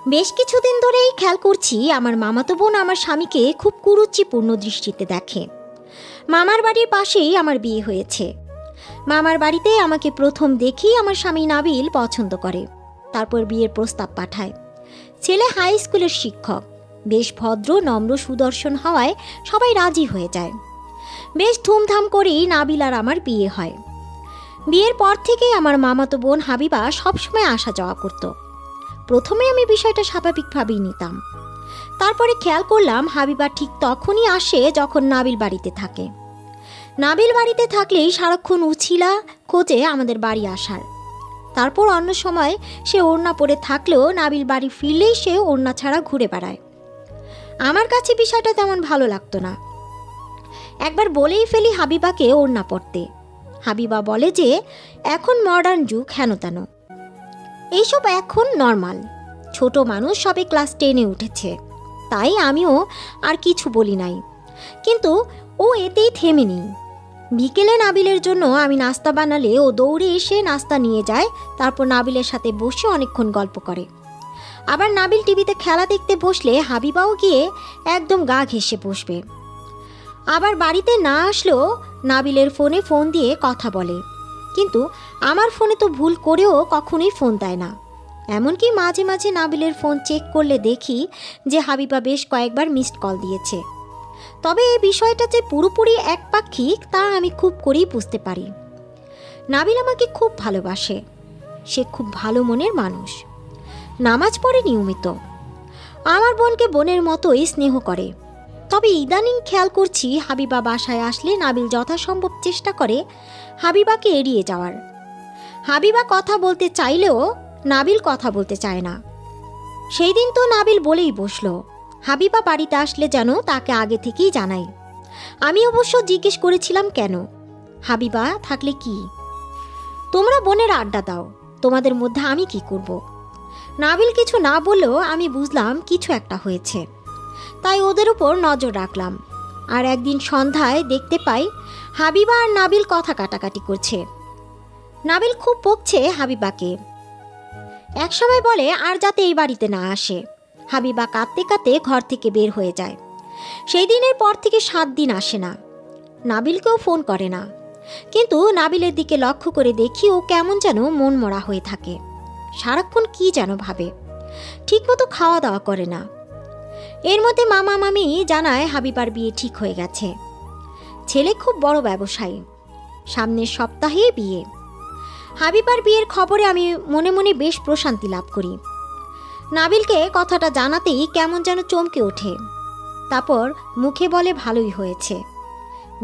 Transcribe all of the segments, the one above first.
বেশ কিছুদিন ধরেই খেয়াল করছি আমার মামাতো বোন আমার স্বামীকে খুব কুরুচিপূর্ণ দৃষ্টিতে দেখে। মামার বাড়ির পাশেই আমার বিয়ে হয়েছে। মামার বাড়িতে আমাকে প্রথম দেখেই আমার স্বামী নাবিল পছন্দ করে, তারপর বিয়ের প্রস্তাব পাঠায়। ছেলে হাই স্কুলের শিক্ষক, বেশ ভদ্র নম্র সুদর্শন হওয়ায় সবাই রাজি হয়ে যায়। বেশ ধুমধাম করেই নাবিল আর আমার বিয়ে হয়। বিয়ের পর থেকেই আমার মামাতো বোন হাবিবা সবসময় আসা যাওয়া করত। প্রথমে আমি বিষয়টা স্বাভাবিকভাবেই নিতাম, তারপরে খেয়াল করলাম হাবিবা ঠিক তখনই আসে যখন নাবিল বাড়িতে থাকে। নাবিল বাড়িতে থাকলেই সারাক্ষণ উছিলা খোঁজে আমাদের বাড়ি আসার। তারপর অন্য সময় সে ওড়না পরে থাকলেও নাবিল বাড়ি ফিরলেই সে ওড়না ছাড়া ঘুরে বেড়ায়। আমার কাছে বিষয়টা তেমন ভালো লাগতো না। একবার বলেই ফেলি হাবিবাকে ওড়না পরতে। হাবিবা বলে যে এখন মডার্ন যুগ, হেন তেন, এইসব এখন নর্মাল। ছোট মানুষ সবে ক্লাস 10-এ উঠেছে, তাই আমিও আর কিছু বলি নাই। কিন্তু ও এতেই থেমে নেই। বিকেলে নাবিলের জন্য আমি নাস্তা বানালে ও দৌড়ে এসে নাস্তা নিয়ে যায়, তারপর নাবিলের সাথে বসে অনেকক্ষণ গল্প করে। আবার নাবিল টিভিতে খেলা দেখতে বসলে হাবিবাও গিয়ে একদম গা ঘেঁষে বসবে। আবার বাড়িতে না আসলেও নাবিলের ফোনে ফোন দিয়ে কথা বলে, কিন্তু আমার ফোনে তো ভুল করেও কখনোই ফোন দেয় না। এমনকি মাঝে মাঝে নাবিলের ফোন চেক করলে দেখি যে হাবিবা বেশ কয়েকবার মিসড কল দিয়েছে। তবে এই বিষয়টা যে পুরোপুরি একপাক্ষিক তা আমি খুব করেই বুঝতে পারি। নাবিল আমাকে খুব ভালোবাসে, সে খুব ভালো মনের মানুষ, নামাজ পড়ে নিয়মিত, আমার বোনকে বোনের মতোই স্নেহ করে। তবে ইদানিং খেয়াল করছি হাবিবা বাসায় আসলে নাবিল যথাসম্ভব চেষ্টা করে হাবিবাকে এড়িয়ে যাওয়ার। হাবিবা কথা বলতে চাইলেও নাবিল কথা বলতে চায় না। সেই দিন তো নাবিল বলেই বসলো হাবিবা বাড়িতে আসলে যেন তাকে আগে থেকেই জানাই। আমি অবশ্য জিজ্ঞেস করেছিলাম কেন, হাবিবা থাকলে কি, তোমরা বোনের আড্ডা দাও, তোমাদের মধ্যে আমি কি করব। নাবিল কিছু না বললেও আমি বুঝলাম কিছু একটা হয়েছে, তাই ওদের উপর নজর রাখলাম। আর একদিন সন্ধ্যায় দেখতে পাই হাবিবা আর নাবিল কথা কাটাকাটি করছে। নাবিল খুব বকছে হাবিবাকে, একসময় বলে আর যাতে এই বাড়িতে না আসে। হাবিবা কাঁদতে কাঁদতে ঘর থেকে বের হয়ে যায়। সেই দিনের পর থেকে 7 দিন আসে না, নাবিলকেও ফোন করে না। কিন্তু নাবিলের দিকে লক্ষ্য করে দেখি ও কেমন যেন মন মরা হয়ে থাকে, সারাক্ষণ কি যেন ভাবে, ঠিকমতো খাওয়া দাওয়া করে না। এর মধ্যে মামা মামি জানায় হাবিবার বিয়ে ঠিক হয়ে গেছে। ছেলে খুব বড় ব্যবসায়ী, সামনের সপ্তাহে বিয়ে। হাবিবার বিয়ের খবরে আমি মনে মনে বেশ প্রশান্তি লাভ করি। নাবিলকে কথাটা জানাতেই কেমন যেন চমকে ওঠে, তারপর মুখে বলে ভালোই হয়েছে,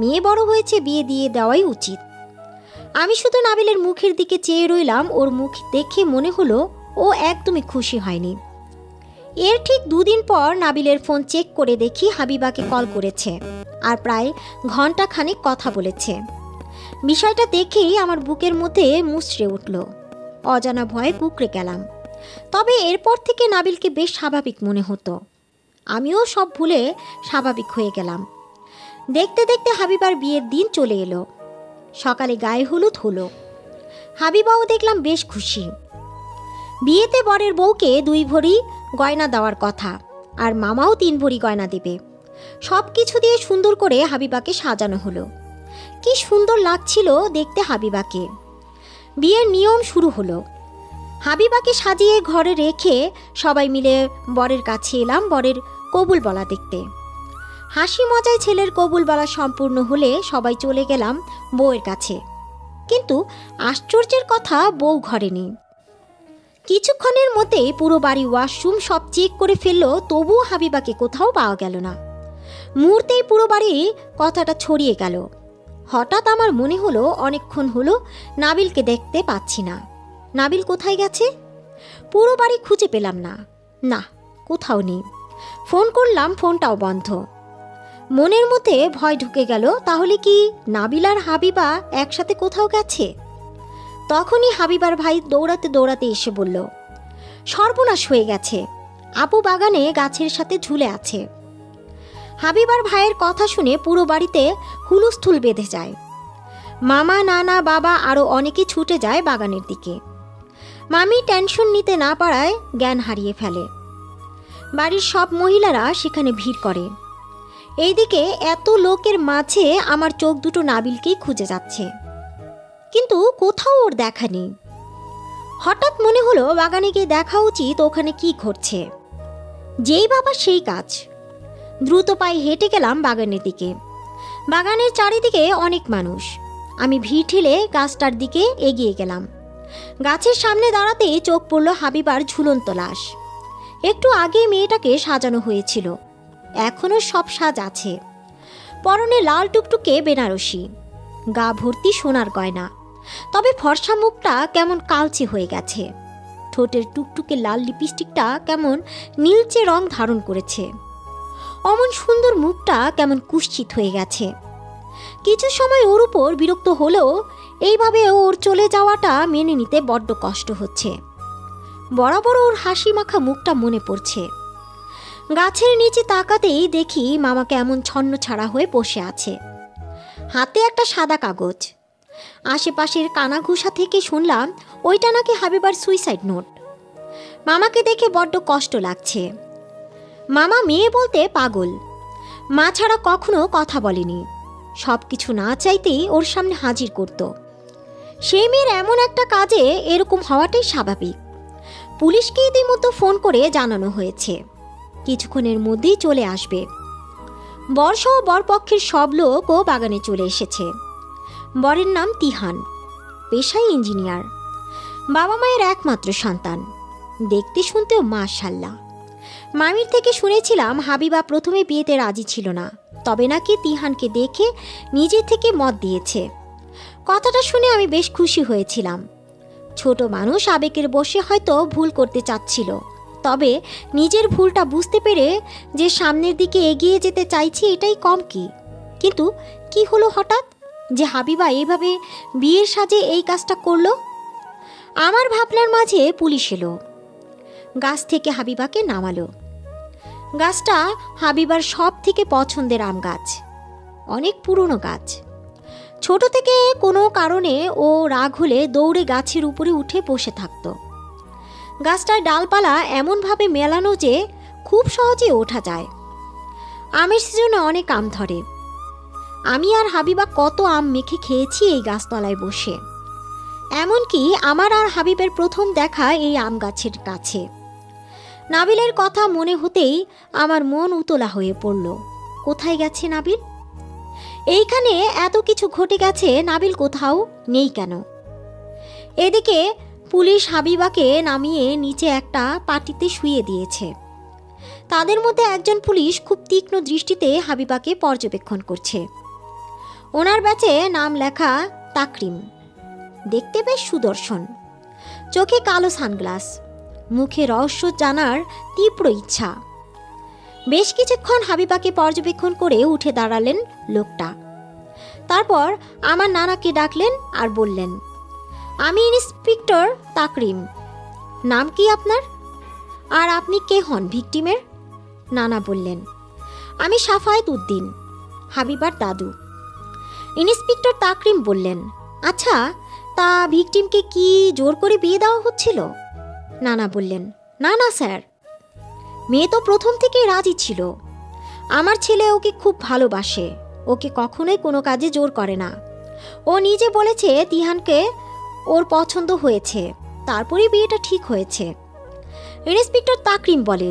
মেয়ে বড় হয়েছে, বিয়ে দিয়ে দেওয়াই উচিত। আমি শুধু নাবিলের মুখের দিকে চেয়ে রইলাম। ওর মুখ দেখে মনে হলো ও একদমই খুশি হয়নি। এর ঠিক 2 দিন পর নাবিলের ফোন চেক করে দেখি হাবিবাকে কল করেছে আর প্রায় ঘন্টাখানেক কথা বলেছে। বিষয়টা দেখেই আমার বুকের মধ্যে মুচড়ে উঠল, অজানা ভয়ে কুঁকড়ে গেলাম। তবে এরপর থেকে নাবিলকে বেশ স্বাভাবিক মনে হতো, আমিও সব ভুলে স্বাভাবিক হয়ে গেলাম। দেখতে দেখতে হাবিবার বিয়ের দিন চলে এলো। সকালে গায়ে হলুদ হলো। হাবিবাও দেখলাম বেশ খুশি। বিয়েতে বরের বউকে 2 ভরি গয়না দেওয়ার কথা, আর মামাও 3 ভরি গয়না দেবে। সব কিছু দিয়ে সুন্দর করে হাবিবাকে সাজানো হলো। কি সুন্দর লাগছিল দেখতে হাবিবাকে। বিয়ের নিয়ম শুরু হলো। হাবিবাকে সাজিয়ে ঘরে রেখে সবাই মিলে বরের কাছে এলাম বরের কবুল বলা দেখতে। হাসি মজায় ছেলের কবুল বলা সম্পূর্ণ হলে সবাই চলে গেলাম বউয়ের কাছে। কিন্তু আশ্চর্যের কথা, বউ ঘরে নেই। কিছুক্ষণের মধ্যেই পুরো বাড়ি ওয়াশরুম সব চেক করে ফেললো, তবুও হাবিবাকে কোথাও পাওয়া গেল না। মুহূর্তেই পুরো বাড়ি কথাটা ছড়িয়ে গেল। হঠাৎ আমার মনে হলো অনেকক্ষণ হলো নাবিলকে দেখতে পাচ্ছি না। নাবিল কোথায় গেছে? পুরো বাড়ি খুঁজে পেলাম না, না কোথাও নেই। ফোন করলাম, ফোনটাও বন্ধ। মনের মধ্যে ভয় ঢুকে গেল, তাহলে কি নাবিল আর হাবিবা একসাথে কোথাও গেছে? তখনই হাবিবার ভাই দৌড়াতে দৌড়াতে এসে বলল, সর্বনাশ হয়ে গেছে, আপু বাগানে গাছের সাথে ঝুলে আছে। হাবিবার ভাইয়ের কথা শুনে পুরো বাড়িতে হুলস্থুল বেঁধে যায়। মামা, নানা, বাবা আরও অনেকে ছুটে যায় বাগানের দিকে। মামি টেনশন নিতে না পারায় জ্ঞান হারিয়ে ফেলে। বাড়ির সব মহিলারা সেখানে ভিড় করে। এইদিকে এত লোকের মাঝে আমার চোখ দুটো নাবিলকেই খুঁজে যাচ্ছে, কিন্তু কোথাও ওর দেখা নেই। হঠাৎ মনে হলো বাগানে গিয়ে দেখা উচিত ওখানে কি ঘটছে। যেই বাবা সেই কাজ। দ্রুত পায়ে হেঁটে গেলাম বাগানের দিকে। বাগানের চারিদিকে অনেক মানুষ। আমি ভিড় ঠেলে গাছটার দিকে এগিয়ে গেলাম। গাছের সামনে দাঁড়াতেই চোখ পড়ল হাবিবার ঝুলন্ত লাশ। একটু আগে মেয়েটাকে সাজানো হয়েছিল, এখনও সব সাজ আছে। পরনে লাল টুকটুকে বেনারসি, গা ভর্তি সোনার গয়না, তবে ফর্সা মুখটা কেমন কালচে হয়ে গেছে। ঠোঁটের টুকটুকে লাল লিপস্টিকটা কেমন নীলচে রং ধারণ করেছে। অমন সুন্দর মুখটা কেমন কুৎসিত হয়ে গেছে। কিছু সময় ওর উপর বিরক্ত হলেও এইভাবে ওর চলে যাওয়াটা মেনে নিতে বড্ড কষ্ট হচ্ছে। বরাবর ওর হাসি মাখা মুখটা মনে পড়ছে। গাছের নিচে তাকাতেই দেখি মামা কেমন ছন্ন ছাড়া হয়ে বসে আছে, হাতে একটা সাদা কাগজ। আশেপাশের কানাঘুষা থেকে শুনলাম ওইটা নাকি হাবিবার সুইসাইড নোট। মামাকে দেখে বড্ড কষ্ট লাগছে। মামা মেয়ে বলতে পাগল, মা ছাড়া কখনো কথা বলেনি। সব কিছু না চাইতেই ওর সামনে হাজির করত। সেই মেয়ের এমন একটা কাজে এরকম হওয়াটাই স্বাভাবিক। পুলিশকে ইতিমধ্যে ফোন করে জানানো হয়েছে, কিছুক্ষণের মধ্যেই চলে আসবে। বরসহ বরপক্ষের সব লোকও বাগানে চলে এসেছে। বরের নাম তিহান, পেশায় ইঞ্জিনিয়ার, বাবা মায়ের একমাত্র সন্তান, দেখতে শুনতেও মাশাআল্লাহ। মামির থেকে শুনেছিলাম হাবিবা প্রথমে বিয়েতে রাজি ছিল না, তবে নাকি তিহানকে দেখে নিজে থেকে মত দিয়েছে। কথাটা শুনে আমি বেশ খুশি হয়েছিলাম। ছোট মানুষ আবেগের বশে হয়তো ভুল করতে চাচ্ছিল, তবে নিজের ভুলটা বুঝতে পেরে যে সামনের দিকে এগিয়ে যেতে চাইছি এটাই কম কি। কিন্তু কি হলো হঠাৎ যে হাবিবা এইভাবে বিয়ের সাজে এই কাজটা করলো? আমার ভাবনার মাঝে পুলিশ এলো, গাছ থেকে হাবিবাকে নামালো। গাছটা হাবিবার সব থেকে পছন্দের আম গাছ, অনেক পুরনো গাছ। ছোট থেকে কোনো কারণে ও রাগ হলে দৌড়ে গাছের উপরে উঠে বসে থাকত। গাছটার ডালপালা এমনভাবে মেলানো যে খুব সহজে ওঠা যায়। আমের সিজনে অনেক আম ধরে। আমি আর হাবিবা কত আম মেখে খেয়েছি এই গাছতলায় বসে। এমনকি আমার আর হাবিবের প্রথম দেখা এই আম গাছের কাছে। নাবিলের কথা মনে হতেই আমার মন উতলা হয়ে পড়ল। কোথায় গেছে নাবিল? এইখানে এত কিছু ঘটে গেছে, নাবিল কোথাও নেই কেন? এদিকে পুলিশ হাবিবাকে নামিয়ে নিচে একটা পাটিতে শুইয়ে দিয়েছে। তাদের মধ্যে একজন পুলিশ খুব তীক্ষ্ণ দৃষ্টিতে হাবিবাকে পর্যবেক্ষণ করছে। ওনার ব্যাচে নাম লেখা তাকরিম, দেখতে বেশ সুদর্শন, চোখে কালো সানগ্লাস, মুখে রহস্য জানার তীব্র ইচ্ছা। বেশ কিছুক্ষণ হাবিবাকে পর্যবেক্ষণ করে উঠে দাঁড়ালেন লোকটা। তারপর আমার নানাকে ডাকলেন আর বললেন, আমি ইন্সপেক্টর তাকরিম। নাম কি আপনার? আর আপনি কে হন ভিকটিমের? নানা বললেন, আমি সাফায়েত উদ্দিন, হাবিবার দাদু। ইন্সপেক্টর তাকরিম বললেন, আচ্ছা, তা ভিকটিমকে কি জোর করে বিয়ে দেওয়া হচ্ছিল? নানা বললেন, না না স্যার, মেয়ে তো প্রথম থেকেই রাজি ছিল। আমার ছেলে ওকে খুব ভালোবাসে, ওকে কখনোই কোনো কাজে জোর করে না। ও নিজে বলেছে তিহানকে ওর পছন্দ হয়েছে, তারপরেই বিয়েটা ঠিক হয়েছে। ইন্সপেক্টর তাকরিম বলে,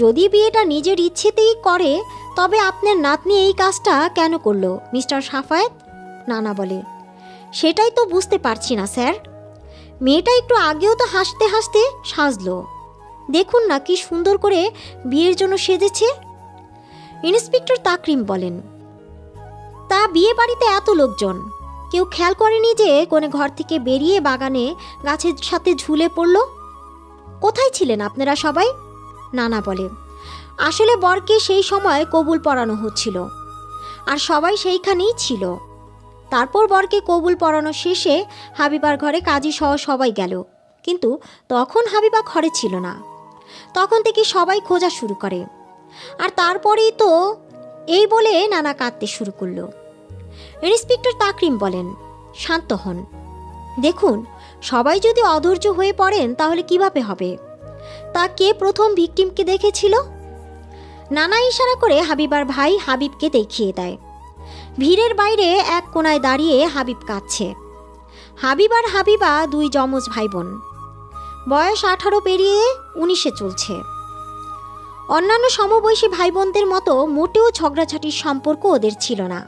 যদি বিয়েটা নিজের ইচ্ছেতেই করে তবে আপনার নাতনি এই কাজটা কেন করলো মিস্টার সাফায়েত? নানা বলে, সেটাই তো বুঝতে পারছি না স্যার। মেয়েটা একটু আগেও তো হাসতে হাসতে সাজলো, দেখুন না কি সুন্দর করে বিয়ের জন্য সেজেছে। ইন্সপেক্টর তাকরিম বলেন, তা বিয়ে বাড়িতে এত লোকজন, কেউ খেয়াল করেনি যে কোণে ঘর থেকে বেরিয়ে বাগানে গাছের সাথে ঝুলে পড়ল? কোথায় ছিলেন আপনারা সবাই? নানা বলে, আসলে বরকে সেই সময় কবুল পড়ানো হচ্ছিল, আর সবাই সেইখানেই ছিল। তারপর বরকে কবুল পড়ানো শেষে হাবিবার ঘরে কাজী সহ সবাই গেল, কিন্তু তখন হাবিবা ঘরে ছিল না। তখন থেকে সবাই খোঁজা শুরু করে, আর তারপরেই তো এই বলে নানা কাঁদতে শুরু করলো। ইন্সপেক্টর তাকরিম বলেন, শান্ত হন। দেখুন, সবাই যদি অধৈর্য হয়ে পড়েন তাহলে কিভাবে হবে? তা কে প্রথম ভিকটিমকে দেখেছিল? নানা ইশারা করে হাবিবার ভাই হাবিবকে দেখিয়ে দেয়। ভিড়ের বাইরে এক কোনায় দাঁড়িয়ে হাবিব কাঁদছে। হাবিব আর হাবিবা দুই যমজ ভাই বোন, বয়স 18 পেরিয়ে 19-এ চলছে। অন্যান্য সমবয়সী ভাই বোনদের মতো মোটেও ঝগড়াঝাটির সম্পর্ক ওদের ছিল না।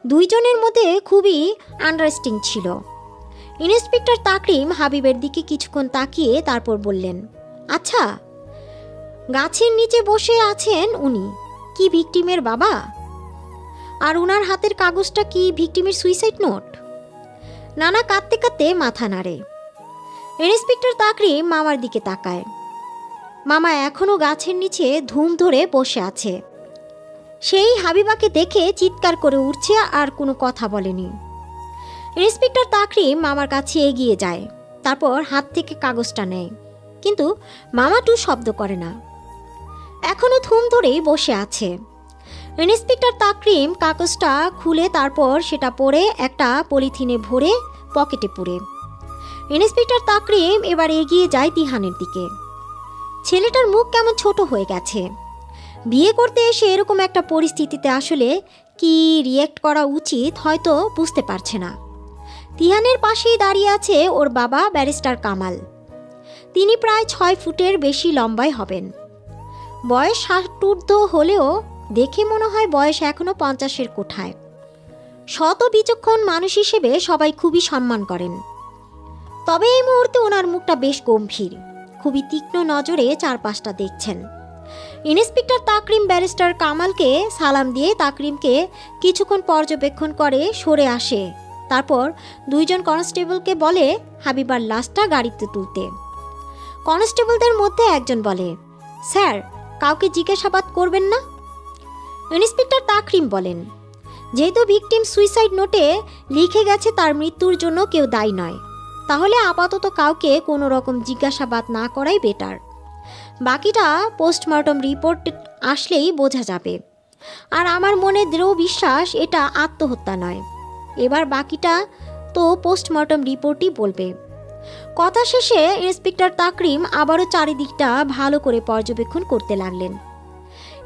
দুইজনের মধ্যে খুবই আন্ডারস্ট্যান্ডিং ছিল। ইন্সপেক্টর তাকরিম হাবিবের দিকে কিছুক্ষণ তাকিয়ে তারপর বললেন, আচ্ছা, গাছের নিচে বসে আছেন উনি কি ভিকটিমের বাবা? আর উনার হাতের কাগজটা কি ভিকটিমের সুইসাইড নোট? নানা কাঁদতে কাঁদতে মাথা নাড়ে। ইন্সপেক্টর তাকরিম মামার দিকে তাকায়। মামা এখনো গাছের নিচে ধুম ধরে বসে আছে। সেই হাবিবাকে দেখে চিৎকার করে উঠছে আর কোনো কথা বলেনি। ইন্সপেক্টর তাকরিম মামার কাছে এগিয়ে যায়, তারপর হাত থেকে কাগজটা নেয়, কিন্তু মামা টু শব্দ করে না, এখনো ধুম ধরেই বসে আছে। ইন্সপেক্টর তাকরিম কাগজটা খুলে তারপর সেটা পরে একটা পলিথিনে ভরে পকেটে পুরে ইন্সপেক্টর তাকরিম এবার এগিয়ে যায় তিহানের দিকে। ছেলেটার মুখ কেমন ছোট হয়ে গেছে। বিয়ে করতে এসে এরকম একটা পরিস্থিতিতে আসলে কি রিয়্যাক্ট করা উচিত হয়তো বুঝতে পারছে না। তিহানের পাশেই দাঁড়িয়ে আছে ওর বাবা ব্যারিস্টার কামাল। তিনি প্রায় 6 ফুটের বেশি লম্বায় হবেন। বয়স 60 ঊর্ধ্ব হলেও দেখে মনে হয় বয়স এখনো 50-এর কোঠায়। শত বিচক্ষণ মানুষ হিসেবে সবাই খুবই সম্মান করেন। তবে এই মুহূর্তে ওনার মুখটা বেশ গম্ভীর, খুবই তীক্ষ্ণ নজরে চারপাশটা দেখছেন। ইন্সপেক্টর তাকরিম ব্যারিস্টার কামালকে সালাম দিয়ে তাকরিমকে কিছুক্ষণ পর্যবেক্ষণ করে সরে আসে। তারপর দুইজন কনস্টেবলকে বলে হাবিবার লাশটা গাড়িতে তুলতে। কনস্টেবলদের মধ্যে একজন বলে, স্যার, কাউকে জিজ্ঞাসাবাদ করবেন না? ইন্সপেক্টর তাকরিম বলেন, যেহেতু ভিকটিম সুইসাইড নোটে লিখে গেছে তার মৃত্যুর জন্য কেউ দায়ী নয়, তাহলে আপাতত কাউকে কোনো রকম জিজ্ঞাসাবাদ না করাই বেটার। বাকিটা পোস্টমর্টম রিপোর্ট আসলেই বোঝা যাবে। আর আমার মনে দৃঢ় বিশ্বাস এটা আত্মহত্যা নয়। এবার বাকিটা তো পোস্টমর্টম রিপোর্টই বলবে। কথা শেষে ইন্সপেক্টর তাকরিম আবারও চারিদিকটা ভালো করে পর্যবেক্ষণ করতে লাগলেন।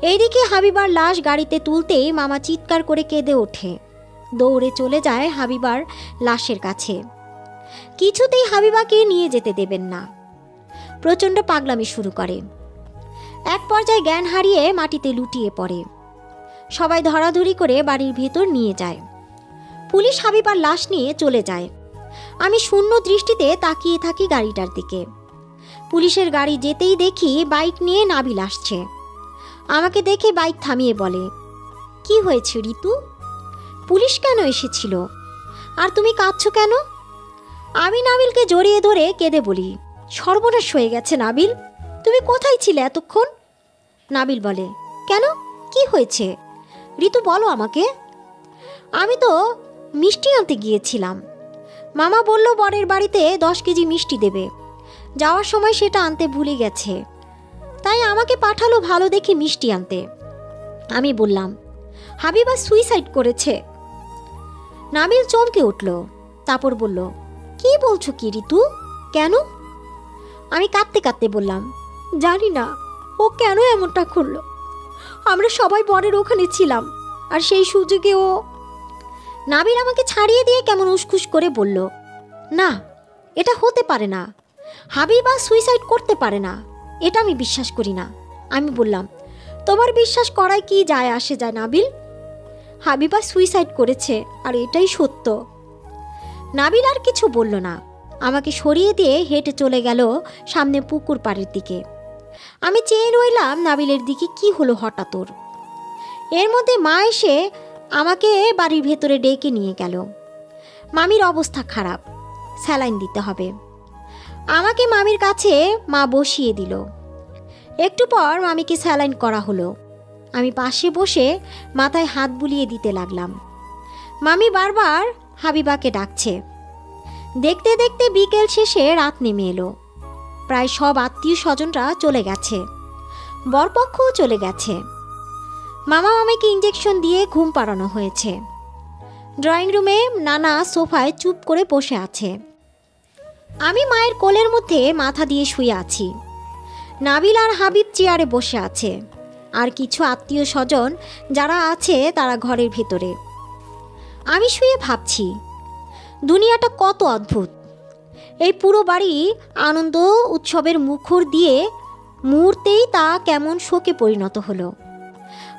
এইদিকে হাবিবার লাশ গাড়িতে তুলতেই মামা চিৎকার করে কেঁদে ওঠে। দৌড়ে চলে যায় হাবিবার লাশের কাছে। কিছুতেই হাবিবাকে নিয়ে যেতে দেবেন না। প্রচণ্ড পাগলামি শুরু করে। এক পর্যায়ে জ্ঞান হারিয়ে মাটিতে লুটিয়ে পড়ে। সবাই ধরাধরি করে বাড়ির ভেতর নিয়ে যায়। পুলিশ হাবিবার লাশ নিয়ে চলে যায়। আমি শূন্য দৃষ্টিতে তাকিয়ে থাকি গাড়িটার দিকে। পুলিশের গাড়ি যেতেই দেখি বাইক নিয়ে নাবিল আসছে। আমাকে দেখে বাইক থামিয়ে বলে, কি হয়েছে ঋতু? পুলিশ কেন এসেছিল? আর তুমি কাঁদছো কেন? আমি নাবিলকে জড়িয়ে ধরে কেঁদে বলি, সর্বনাশ হয়ে গেছে নাবিল, তুমি কোথায় ছিলে এতক্ষণ? নাবিল বলে, কেন, কি হয়েছে? ঋতু বলো আমাকে। আমি তো মিষ্টি আনতে গিয়েছিলাম। মামা বলল বরের বাড়িতে 10 কেজি মিষ্টি দেবে। যাওয়ার সময় সেটা আনতে ভুলে গেছে, তাই আমাকে পাঠালো ভালো দেখে মিষ্টি আনতে। আমি বললাম, হাবিবা সুইসাইড করেছে। নাবিল চমকে উঠল, তারপর বলল, কি বলছো কি ঋতু, কেন? আমি কাঁদতে কাঁদতে বললাম, জানি না ও কেন এমনটা করলো। আমরা সবাই বরের ওখানে ছিলাম, আর সেই সুযোগে ও। নাবিল আমাকে ছাড়িয়ে দিয়ে কেমন উসখুস করে বলল, না, এটা হতে পারে না, হাবিবা সুইসাইড করতে পারে না, এটা আমি বিশ্বাস করি না। আমি বললাম, তোমার বিশ্বাস করায় কি যায় আসে যায় নাবিল, হাবিবা সুইসাইড করেছে আর এটাই সত্য। নাবিল আর কিছু বলল না, আমাকে সরিয়ে দিয়ে হেঁটে চলে গেল সামনে পুকুর পাড়ের দিকে। আমি চেয়ে রইলাম নাবিলের দিকে, কি হলো হঠাৎ ওর। এর মধ্যে মা এসে আমাকে বাড়ির ভেতরে ডেকে নিয়ে গেল। মামির অবস্থা খারাপ, স্যালাইন দিতে হবে। আমাকে মামির কাছে মা বসিয়ে দিল। একটু পর মামিকে স্যালাইন করা হলো। আমি পাশে বসে মাথায় হাত বুলিয়ে দিতে লাগলাম। মামি বারবার হাবিবাকে ডাকছে। দেখতে দেখতে বিকেল শেষে রাত নেমে এলো। প্রায় সব আত্মীয় স্বজনরা চলে গেছে, বরপক্ষও চলে গেছে। মামা মামিকে ইঞ্জেকশন দিয়ে ঘুম পাড়ানো হয়েছে। ড্রয়িং রুমে নানা সোফায় চুপ করে বসে আছে। আমি মায়ের কোলের মধ্যে মাথা দিয়ে শুয়ে আছি। নাবিল আর হাবিব চেয়ারে বসে আছে, আর কিছু আত্মীয় স্বজন যারা আছে তারা ঘরের ভেতরে। আমি শুয়ে ভাবছি, দুনিয়াটা কত অদ্ভুত। এই পুরো বাড়ি আনন্দ উৎসবের মুখর দিয়ে মুহূর্তেই তা কেমন শোকে পরিণত হলো।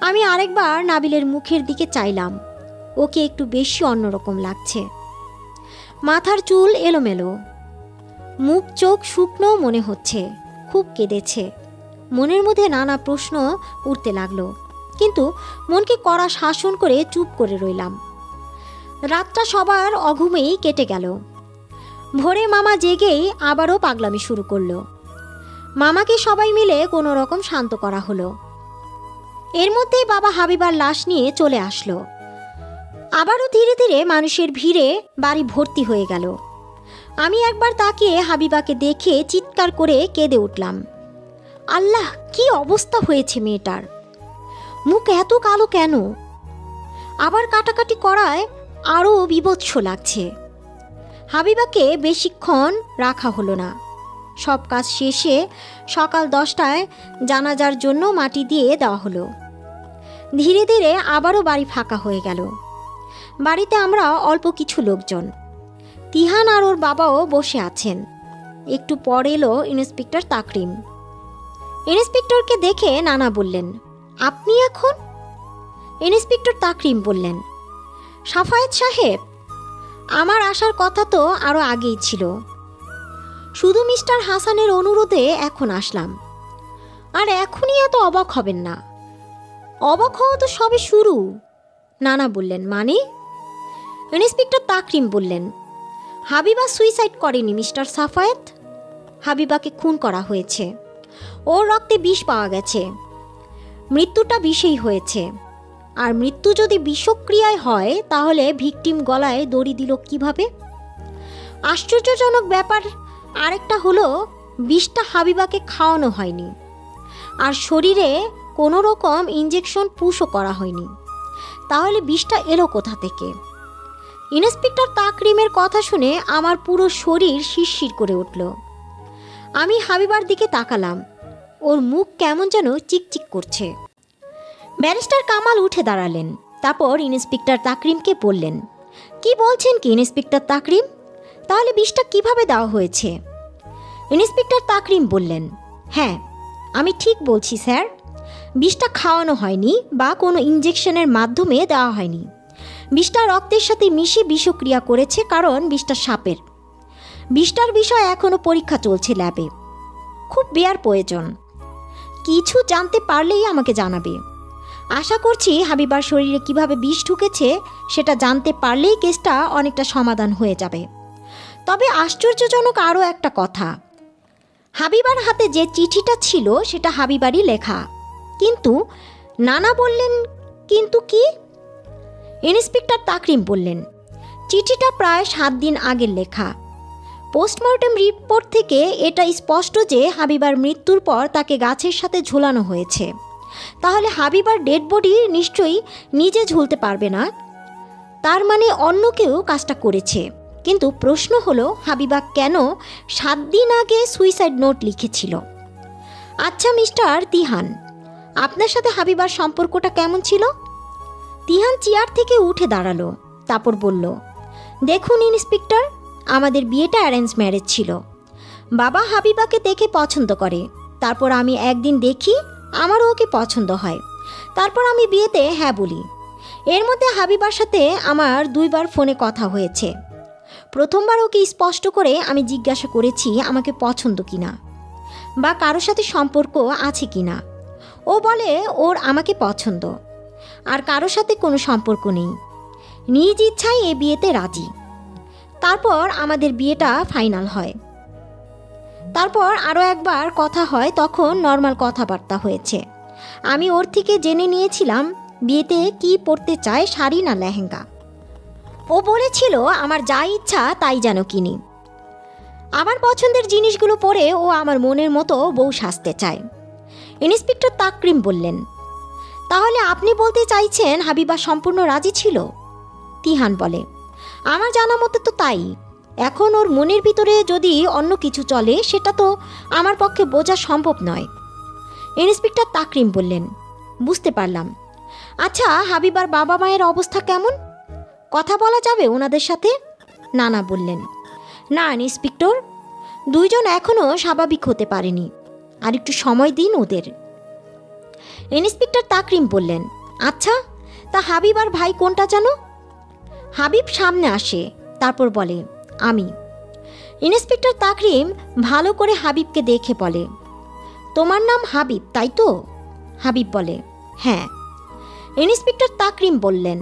আমি আরেকবার নাবিলের মুখের দিকে চাইলাম, ওকে একটু বেশি অন্যরকম লাগছে। মাথার চুল এলোমেলো, মুখ চোখ শুকনো মনে হচ্ছে, খুব কেঁদেছে। মনের মধ্যে নানা প্রশ্ন উঠতে লাগলো, কিন্তু মনকে কড়া শাসন করে চুপ করে রইলাম। রাতটা সবার অঘুমেই কেটে গেল। ভোরে মামা জেগেই আবারও পাগলামি শুরু করলো। মামাকে সবাই মিলে কোনো রকম শান্ত করা হলো। এর মধ্যেই বাবা হাবিবার লাশ নিয়ে চলে আসলো। আবারও ধীরে ধীরে মানুষের ভিড়ে বাড়ি ভর্তি হয়ে গেল। আমি একবার তাকিয়ে হাবিবাকে দেখে চিৎকার করে কেঁদে উঠলাম। আল্লাহ, কি অবস্থা হয়েছে মেয়েটার! মুখ এত কালো কেন? আবার কাটাকাটি করায় আরও বীভৎস লাগছে। হাবিবাকে বেশিক্ষণ রাখা হলো না। সব কাজ শেষে সকাল 10টায় জানাজার জন্য মাটি দিয়ে দেওয়া হলো। ধীরে ধীরে আবারও বাড়ি ফাঁকা হয়ে গেল। বাড়িতে আমরা অল্প কিছু লোকজন। তিহান আর ওর বাবাও বসে আছেন। একটু পর এলো ইন্সপেক্টর তাকরিম। ইন্সপেক্টরকে দেখে নানা বললেন, আপনি এখন? ইন্সপেক্টর তাকরিম বললেন, সাফায়েত সাহেব, আমার আসার কথা তো আরও আগেই ছিল, শুধু মিস্টার হাসানের অনুরোধে এখন আসলাম। আর এখনই এত অবাক হবেন না, অবাক হওয়া তো সবে শুরু। নানা বললেন, মানে? ইন্সপেক্টর তাকরিম বললেন, হাবিবা সুইসাইড করেনি মিস্টার সাফায়েত। হাবিবাকে খুন করা হয়েছে। ওর রক্তে বিষ পাওয়া গেছে। মৃত্যুটা বিষেই হয়েছে। আর মৃত্যু যদি বিষক্রিয়ায় হয় তাহলে ভিকটিম গলায় দড়ি দিল কিভাবে? আশ্চর্যজনক ব্যাপার আরেকটা হলো, বিষটা হাবিবাকে খাওয়ানো হয়নি, আর শরীরে কোনো রকম ইঞ্জেকশন পুশও করা হয়নি। তাহলে বিষটা এলো কোথা থেকে? ইন্সপেক্টর তাকরিমের কথা শুনে আমার পুরো শরীর শিরশির করে উঠল। আমি হাবিবার দিকে তাকালাম। ওর মুখ কেমন যেন চিকচিক করছে। ব্যারিস্টার কামাল উঠে দাঁড়ালেন। তারপর ইন্সপেক্টর তাকরিমকে বললেন, কি বলছেন কি ইন্সপেক্টর তাকরিম? তাহলে বিষটা কিভাবে দেওয়া হয়েছে? ইন্সপেক্টর তাকরিম বললেন, হ্যাঁ, আমি ঠিক বলছি স্যার। বিষটা খাওয়ানো হয়নি বা কোনো ইঞ্জেকশনের মাধ্যমে দেওয়া হয়নি। বিষটা রক্তের সাথে মিশে বিষক্রিয়া করেছে, কারণ বিষটা সাপের। বিষটার বিষয়ে এখনও পরীক্ষা চলছে ল্যাবে। খুব বেয়ার প্রয়োজন। কিছু জানতে পারলেই আমাকে জানাবে। আশা করছি হাবিবার শরীরে কিভাবে বিষ ঢুকেছে সেটা জানতে পারলেই কেসটা অনেকটা সমাধান হয়ে যাবে। তবে আশ্চর্যজনক আরও একটা কথা, হাবিবার হাতে যে চিঠিটা ছিল সেটা হাবিবারই লেখা। কিন্তু নানা বললেন, কিন্তু কি? ইন্সপেক্টর তাকরিম বললেন, চিঠিটা প্রায় 7 দিন আগের লেখা। পোস্টমর্টেম রিপোর্ট থেকে এটা স্পষ্ট যে হাবিবার মৃত্যুর পর তাকে গাছের সাথে ঝুলানো হয়েছে। তাহলে হাবিবার ডেড বডি নিশ্চয়ই নিজে ঝুলতে পারবে না। তার মানে অন্য কেউ কাজটা করেছে। কিন্তু প্রশ্ন হলো, হাবিবা কেন 7 দিন আগে সুইসাইড নোট লিখেছিল? আচ্ছা মিস্টার তিহান, আপনার সাথে হাবিবার সম্পর্কটা কেমন ছিল? তিহান চেয়ার থেকে উঠে দাঁড়ালো। তারপর বলল, দেখুন ইন্সপেক্টর, আমাদের বিয়েটা অ্যারেঞ্জ ম্যারেজ ছিল। বাবা হাবিবাকে দেখে পছন্দ করে। তারপর আমি একদিন দেখি, আমারও ওকে পছন্দ হয়। তারপর আমি বিয়েতে হ্যাঁ বলি। এর মধ্যে হাবিবার সাথে আমার 2 বার ফোনে কথা হয়েছে। প্রথমবার ওকে স্পষ্ট করে আমি জিজ্ঞাসা করেছি আমাকে পছন্দ কিনা বা কারোর সাথে সম্পর্ক আছে কিনা। ও বলে ওর আমাকে পছন্দ, আর কারোর সাথে কোনো সম্পর্ক নেই। নিজ ইচ্ছায় এ বিয়েতে রাজি। তারপর আমাদের বিয়েটা ফাইনাল হয়। তারপর আরও একবার কথা হয়, তখন নর্মাল কথাবার্তা হয়েছে। আমি ওর থেকে জেনে নিয়েছিলাম বিয়েতে কি পরতে চায়, শাড়ি না লেহেঙ্গা। ও বলেছিল আমার যা ইচ্ছা তাই যেন কিনি। আমার পছন্দের জিনিসগুলো পরে ও আমার মনের মতো বউ সাজতে চায়। ইন্সপেক্টর তাকরিম বললেন, তাহলে আপনি বলতে চাইছেন হাবিবা সম্পূর্ণ রাজি ছিল? তিহান বলে, আমার জানা মতে তো তাই। এখন ওর মনের ভিতরে যদি অন্য কিছু চলে সেটা তো আমার পক্ষে বোঝা সম্ভব নয়। ইন্সপেক্টর তাকরিম বললেন, বুঝতে পারলাম। আচ্ছা, হাবিবার বাবা মায়ের অবস্থা কেমন? কথা বলা যাবে ওনাদের সাথে? নানা বললেন, না ইন্সপেক্টর, দুইজন এখনও স্বাভাবিক হতে পারেনি, আর একটু সময় দিন ওদের। ইন্সপেক্টর তাকরিম বললেন, আচ্ছা, তা হাবিব আর ভাই কোনটা জানো? হাবিব সামনে আসে, তারপর বলে, আমি। ইন্সপেক্টর তাকরিম ভালো করে হাবিবকে দেখে বলে, তোমার নাম হাবিব তাই তো? হাবিব বলে, হ্যাঁ। ইন্সপেক্টর তাকরিম বললেন,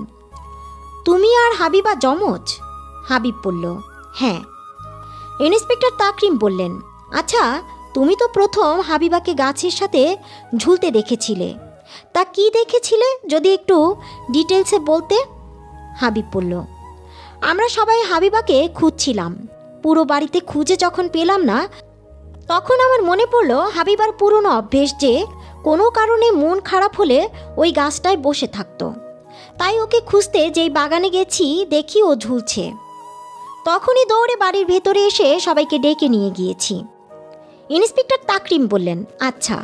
তুমি আর হাবিবা যমজ? হাবিব বলল, হ্যাঁ। ইন্সপেক্টর তাকরিম বললেন, আচ্ছা, তুমি তো প্রথম হাবিবাকে গাছের সাথে ঝুলতে দেখেছিলে, তা কি দেখেছিলে যদি একটু ডিটেলসে বলতে? হাবিব বলল, আমরা সবাই হাবিবাকে খুঁজছিলাম। পুরো বাড়িতে খুঁজে যখন পেলাম না, তখন আমার মনে পড়ল হাবিবার পুরনো অভ্যেস যে কোনো কারণে মন খারাপ হলে ওই গাছটায় বসে থাকতো। তাই ওকে খুঁজতে যেই বাগানে গেছি দেখি ও ঝুলছে। তখনই দৌড়ে বাড়ির ভেতরে এসে সবাইকে ডেকে নিয়ে গিয়েছি। ইন্সপেক্টর তাকরিম বললেন, আচ্ছা,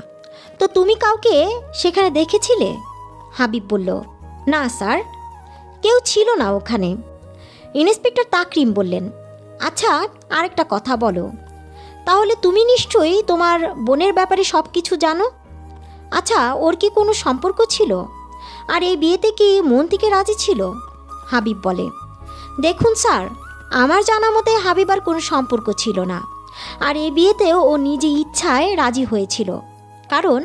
তো তুমি কাউকে সেখানে দেখেছিলে? হাবিব বলল, না স্যার, কেউ ছিল না ওখানে। ইন্সপেক্টর তাকরিম বললেন, আচ্ছা, আরেকটা কথা বলো, তাহলে তুমি নিশ্চয়ই তোমার বোনের ব্যাপারে সব কিছু জানো। আচ্ছা, ওর কি কোনো সম্পর্ক ছিল? আর এই বিয়েতে কি মন থেকে রাজি ছিল? হাবিব বলে, দেখুন স্যার, আমার জানা মতে হাবিবার কোনো সম্পর্ক ছিল না। আর এই বিয়েতেও ও নিজে ইচ্ছায় রাজি হয়েছিল, কারণ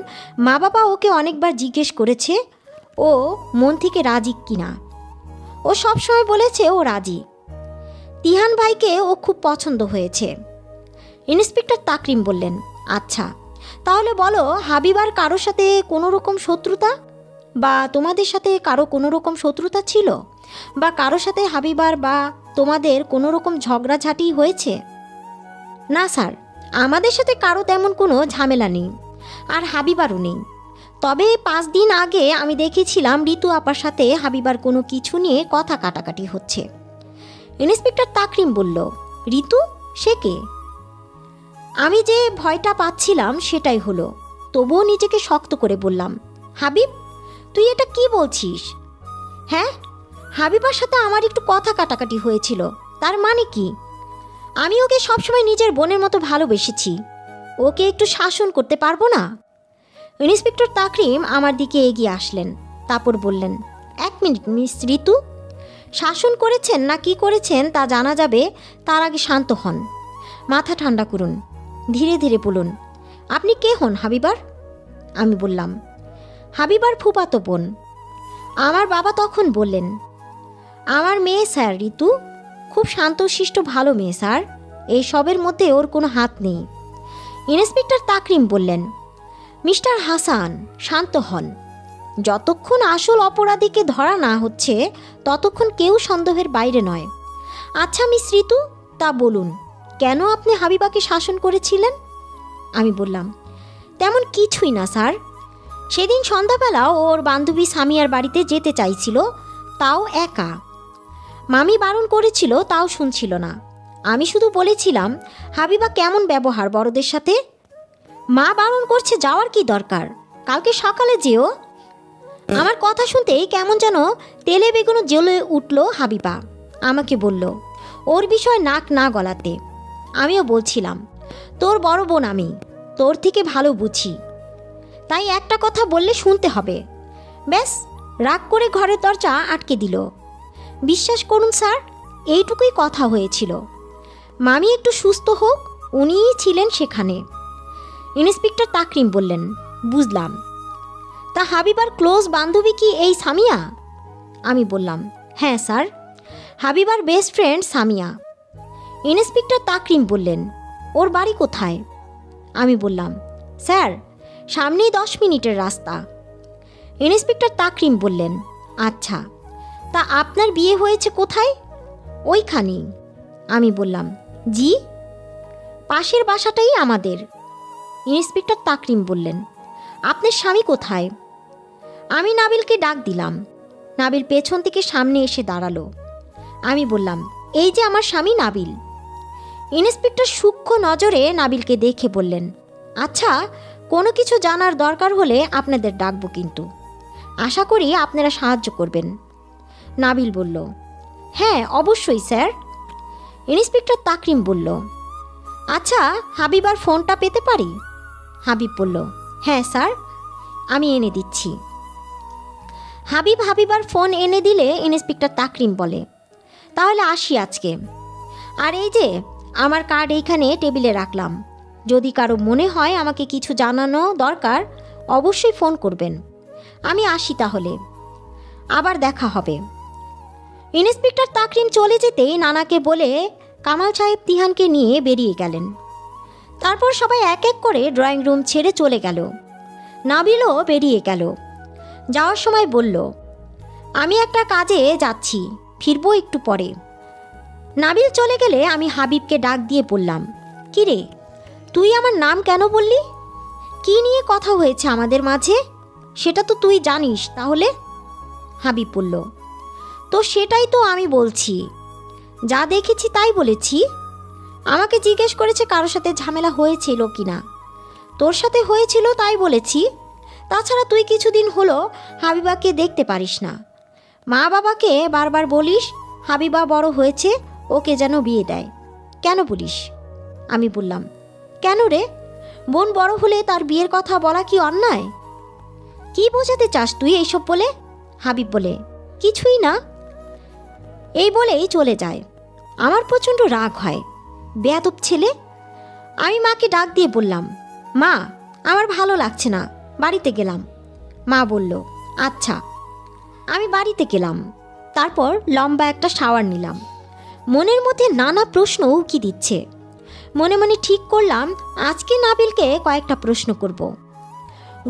মা বাবা ওকে অনেকবার জিজ্ঞেস করেছে ও মন থেকে রাজি কিনা। ও সবসময় বলেছে ও রাজি। তিহান ভাইকে ও খুব পছন্দ হয়েছে। ইন্সপেক্টর তাকরিম বললেন, আচ্ছা, তাহলে বলো, হাবিবার কারোর সাথে কোনো রকম শত্রুতা, বা তোমাদের সাথে কারো কোনো রকম শত্রুতা ছিল, বা কারোর সাথে হাবিবার বা তোমাদের কোনো রকম ঝগড়াঝাটি হয়েছে? না স্যার, আমাদের সাথে কারো তেমন কোনো ঝামেলা নেই, আর হাবিবারও নেই। তবে 5 দিন আগে আমি দেখেছিলাম ঋতু আপার সাথে হাবিবার কোনো কিছু নিয়ে কথা কাটাকাটি হচ্ছে। ইন্সপেক্টর তাকরিম বলল, ঋতু? সে কে? আমি যে ভয়টা পাচ্ছিলাম সেটাই হলো। তবুও নিজেকে শক্ত করে বললাম, হাবিব, তুই এটা কি বলছিস? হ্যাঁ, হাবিবার সাথে আমার একটু কথা কাটাকাটি হয়েছিল। তার মানে কি? আমি ওকে সবসময় নিজের বোনের মতো ভালোবেসেছি। ওকে একটু শাসন করতে পারবো না? ইন্সপেক্টর তাকরিম আমার দিকে এগিয়ে আসলেন, তারপর বললেন, 1 মিনিট মিস ঋতু, শাসন করেছেন না কি করেছেন তা জানা যাবে, তার আগে শান্ত হন, মাথা ঠান্ডা করুন, ধীরে ধীরে বলুন, আপনি কে হন হাবিবার? আমি বললাম, হাবিবার ফুফাতো বোন। আমার বাবা তখন বললেন, আমার মেয়ে স্যার ঋতু, খুব শান্তশিষ্ট ভালো মেয়ে স্যার, এই সবের মধ্যে ওর কোনো হাত নেই। ইন্সপেক্টর তাকরিম বললেন, মিস্টার হাসান, শান্ত হন। যতক্ষণ আসল অপরাধীকে ধরা না হচ্ছে ততক্ষণ কেউ সন্দেহের বাইরে নয়। আচ্ছা মিস ঋতু, তা বলুন, কেন আপনি হাবিবাকে শাসন করেছিলেন? আমি বললাম, তেমন কিছুই না স্যার। সেদিন সন্ধ্যাবেলা ওর বান্ধবী সামিয়ার বাড়িতে যেতে চাইছিল, তাও একা। মামি বারণ করেছিল, তাও শুনছিল না। আমি শুধু বলেছিলাম, হাবিবা কেমন ব্যবহার বড়দের সাথে। মা বারণ করছে, যাওয়ার কি দরকার, কালকে সকালে যেও। আমার কথা শুনতেই কেমন যেন তেলে বেগুনো জ্বলে উঠল হাবিবা। আমাকে বলল, ওর বিষয় নাক না গলাতে। আমিও বলছিলাম, তোর বড় বোন আমি, তোর থেকে ভালো বুঝি, তাই একটা কথা বললে শুনতে হবে। ব্যাস, রাগ করে ঘরের দরজা আটকে দিল। বিশ্বাস করুন স্যার, এইটুকুই কথা হয়েছিল। মামি একটু সুস্থ হোক, উনিই ছিলেন সেখানে। ইন্সপেক্টর তাকরিম বললেন, বুঝলাম। তা হাবিবার ক্লোজ বান্ধবী কি এই সামিয়া? আমি বললাম, হ্যাঁ স্যার, হাবিবার best friend Samia. Inspector Takrim বললেন, ওর বাড়ি কোথায়? আমি বললাম, স্যার, সামনেই 10 মিনিটের রাস্তা। ইন্সপেক্টর তাকরিম বললেন, আচ্ছা, তা আপনার বিয়ে হয়েছে কোথায়? ওইখানেই। আমি বললাম, জি, পাশের বাসাটাই আমাদের। ইন্সপেক্টর তাকরিম বললেন, আপনার স্বামী কোথায়? আমি নাবিলকে ডাক দিলাম। নাবিল পেছন থেকে সামনে এসে দাঁড়ালো। আমি বললাম, এই যে আমার স্বামী নাবিল। ইন্সপেক্টর সূক্ষ্ম নজরে নাবিলকে দেখে বললেন, আচ্ছা, কোনো কিছু জানার দরকার হলে আপনাদের ডাকবো, কিন্তু আশা করি আপনারা সাহায্য করবেন। নাবিল বলল, হ্যাঁ অবশ্যই স্যার। ইন্সপেক্টর তাকরিম বলল, আচ্ছা হাবিবার ফোনটা পেতে পারি? হাবিব বলল, হ্যাঁ স্যার, আমি এনে দিচ্ছি। হাবিবার ফোন এনে দিলে ইন্সপেক্টর তাকরিম বলে, তাহলে আসি আজকে। আর এই যে আমার কার্ড এইখানে টেবিলে রাখলাম, যদি কারো মনে হয় আমাকে কিছু জানানো দরকার অবশ্যই ফোন করবেন। আমি আসি তাহলে, আবার দেখা হবে। ইন্সপেক্টর তাকরিম চলে যেতেই নানাকে বলে কামাল সাহেব তিহানকে নিয়ে বেরিয়ে গেলেন। তারপর সবাই এক এক করে ড্রয়িং রুম ছেড়ে চলে গেল। নাবিলও বেরিয়ে গেল। যাওয়ার সময় বলল, আমি একটা কাজে যাচ্ছি, ফিরবো একটু পরে। নাবিল চলে গেলে আমি হাবিবকে ডাক দিয়ে বললাম, কি রে, তুই আমার নাম কেন বললি? কি নিয়ে কথা হয়েছে আমাদের মাঝে সেটা তো তুই জানিস তাহলে? হাবিব বলল, তো সেটাই তো আমি বলছি, যা দেখেছি তাই বলেছি। আমাকে জিজ্ঞেস করেছে কারোর সাথে ঝামেলা হয়েছিল কিনা, তোর সাথে হয়েছিল তাই বলেছি। তাছাড়া তুই কিছুদিন হলো হাবিবাকে দেখতে পারিস না। মা বাবাকে বারবার বলিস হাবিবা বড় হয়েছে, ওকে যেন বিয়ে দেয়। কেন বলিস? আমি বললাম, কেন রে, বোন বড় হলে তার বিয়ের কথা বলা কি অন্যায়? কি বোঝাতে চাস তুই এইসব বলে? হাবিব বলে, কিছুই না। এই বলেই চলে যায়। আমার প্রচণ্ড রাগ হয়, বেয়াদব ছেলে। আমি মাকে ডাক দিয়ে বললাম, মা আমার ভালো লাগছে না, বাড়িতে গেলাম। মা বলল, আচ্ছা। আমি বাড়িতে গেলাম। তারপর লম্বা একটা শাওয়ার নিলাম। মনের মধ্যে নানা প্রশ্ন উকি দিচ্ছে। মনে মনে ঠিক করলাম আজকে নাবিলকে কয়েকটা প্রশ্ন করব।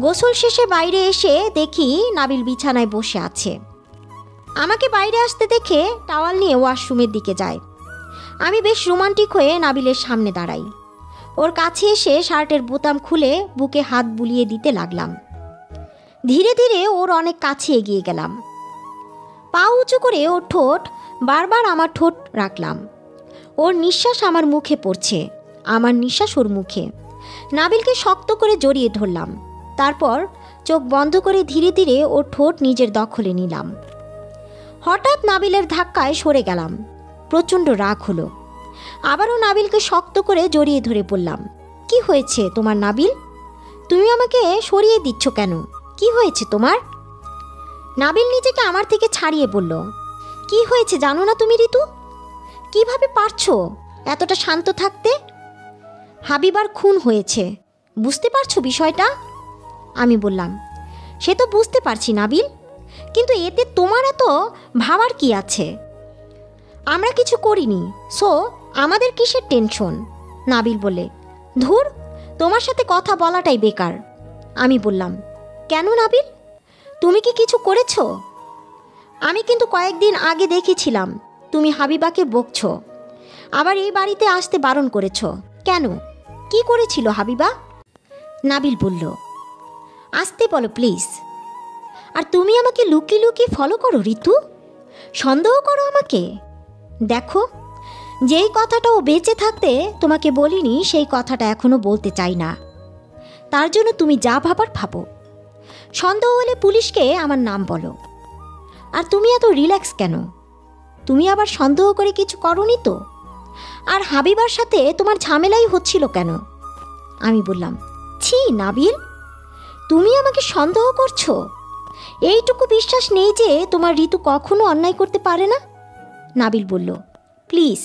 গোসল শেষে বাইরে এসে দেখি নাবিল বিছানায় বসে আছে। আমাকে বাইরে আসতে দেখে টাওয়াল নিয়ে ওয়াশরুমের দিকে যায়। আমি বেশ রোমান্টিক হয়ে নাবিলের সামনে দাঁড়াই। ওর কাছে এসে শার্টের বোতাম খুলে বুকে হাত বুলিয়ে দিতে লাগলাম। ধীরে ধীরে ওর অনেক কাছে এগিয়ে গেলাম। পা উঁচু করে ওর ঠোঁট বারবার আমার ঠোঁট রাখলাম। ওর নিঃশ্বাস আমার মুখে পড়ছে, আমার নিঃশ্বাস ওর মুখে। নাবিলকে শক্ত করে জড়িয়ে ধরলাম। তারপর চোখ বন্ধ করে ধীরে ধীরে ওর ঠোঁট নিজের দখলে নিলাম। হঠাৎ নাবিলের ধাক্কায় সরে গেলাম। প্রচণ্ড রাগ হলো। আবারও নাবিলকে শক্ত করে জড়িয়ে ধরে বললাম, কি হয়েছে তোমার নাবিল? তুমি আমাকে সরিয়ে দিচ্ছ কেন? কি হয়েছে তোমার? নাবিল নিজেকে আমার থেকে ছাড়িয়ে বলল, কি হয়েছে জানো না তুমি ঋতু? কিভাবে পারছো এতটা শান্ত থাকতে? হাবিবার খুন হয়েছে, বুঝতে পারছো বিষয়টা? আমি বললাম, সে তো বুঝতে পারছি নাবিল, কিন্তু এতে তোমার এত ভাবার কি আছে? আমরা কিছু করিনি, সো আমাদের কিসের টেনশন? নাবিল বলে, ধুর, তোমার সাথে কথা বলাটাই বেকার। আমি বললাম, কেন নাবিল, তুমি কি কিছু করেছো? আমি কিন্তু কয়েকদিন আগে দেখেছিলাম তুমি হাবিবাকে বকছো, আবার এই বাড়িতে আসতে বারণ করেছো। কেন, কি করেছিল হাবিবা? নাবিল বলল, আসতে বলো প্লিজ। আর তুমি আমাকে লুকিয়ে লুকিয়ে ফলো করো ঋতু, সন্দেহ করো আমাকে। দেখো, যেই কথাটা ও বেঁচে থাকতে তোমাকে বলিনি সেই কথাটা এখনো বলতে চাই না। তার জন্য তুমি যা ভাবার ভাবো। সন্দেহ হলে পুলিশকে আমার নাম বলো। আর তুমি এত রিল্যাক্স কেন? তুমি আবার সন্দেহ করে কিছু করনি তো? আর হাবিবার সাথে তোমার ঝামেলাই হচ্ছিল কেন? আমি বললাম, ছি নাবিল, তুমি আমাকে সন্দেহ করছো? এইটুকু বিশ্বাস নেই যে তোমার ঋতু কখনো অন্যায় করতে পারে না? নাবিল বলল, প্লিজ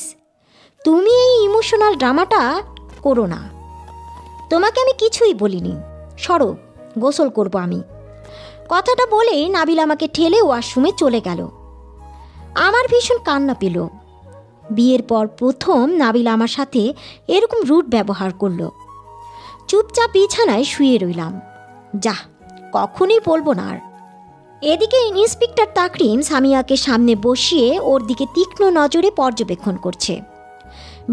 তুমি এই ইমোশনাল ড্রামাটা করো না। তোমাকে আমি কিছুই বলিনি, সরো, গোসল করব আমি। কথাটা বলেই নাবিল আমাকে ঠেলে ওয়াশরুমে চলে গেল। আমার ভীষণ কান্না পেল। বিয়ের পর প্রথম নাবিল আমার সাথে এরকম রুড ব্যবহার করলো। চুপচাপ বিছানায় শুয়ে রইলাম। যা, কখনোই বলবো না আর। এদিকে ইন্সপেক্টর তাকরিম সামিয়াকে সামনে বসিয়ে ওর দিকে তীক্ষ্ণ নজরে পর্যবেক্ষণ করছে।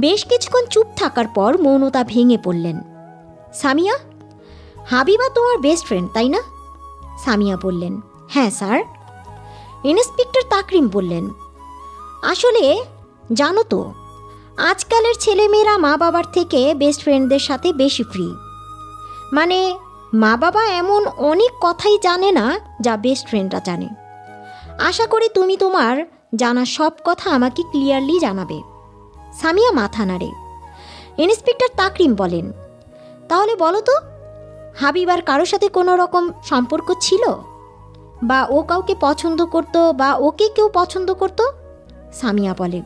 বেশ কিছুক্ষণ চুপ থাকার পর মৌনতা ভেঙে পড়লেন। সামিয়া, হাবিবা তোমার বেস্ট ফ্রেন্ড তাই না? সামিয়া বললেন, হ্যাঁ স্যার। ইন্সপেক্টর তাকরিম বললেন, আসলে জানো তো, আজকালের ছেলেমেয়েরা মা বাবার থেকে বেস্ট ফ্রেন্ডদের সাথে বেশি ফ্রি। মানে মা বাবা এমন অনেক কথাই জানে না যা বেস্ট ফ্রেন্ডরা জানে। আশা করি তুমি তোমার জানা সব কথা আমাকে ক্লিয়ারলি জানাবে। সামিয়া মাথা নাড়ে। ইন্সপেক্টর তাকরিম বলেন, তাহলে বলো তো, হাবিবার কারোর সাথে কোনো রকম সম্পর্ক ছিল, বা ও কাউকে পছন্দ করতো, বা ওকে কেউ পছন্দ করতো? সামিয়া বলে,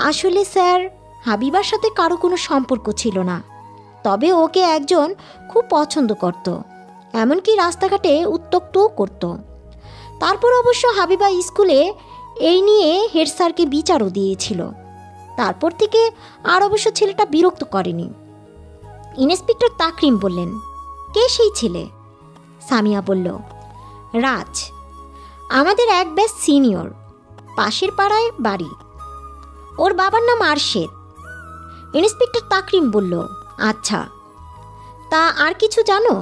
আসলে স্যার, হাবিবার সাথে কারো কোনো সম্পর্ক ছিল না, তবে ওকে একজন খুব পছন্দ করত, এমনকি রাস্তাঘাটে উত্ত্যক্তও করত। তারপর অবশ্য হাবিবা স্কুলে এই নিয়ে হেড স্যারকে বিচারও দিয়েছিল। তারপর থেকে আর অবশ্য ছেলেটা বিরক্ত করেনি। ইন্সপেক্টর তাকরিম বললেন, কে সেই ছেলে? সামিয়া বলল, রাজ, আমাদের এক ব্যাচ সিনিয়র, পাশের পাড়ায় বাড়ি। ওর বাবার নাম আরশেদ। ইন্সপেক্টর তাকরিম বলল, আচ্ছা, তা আর কিছু জানো?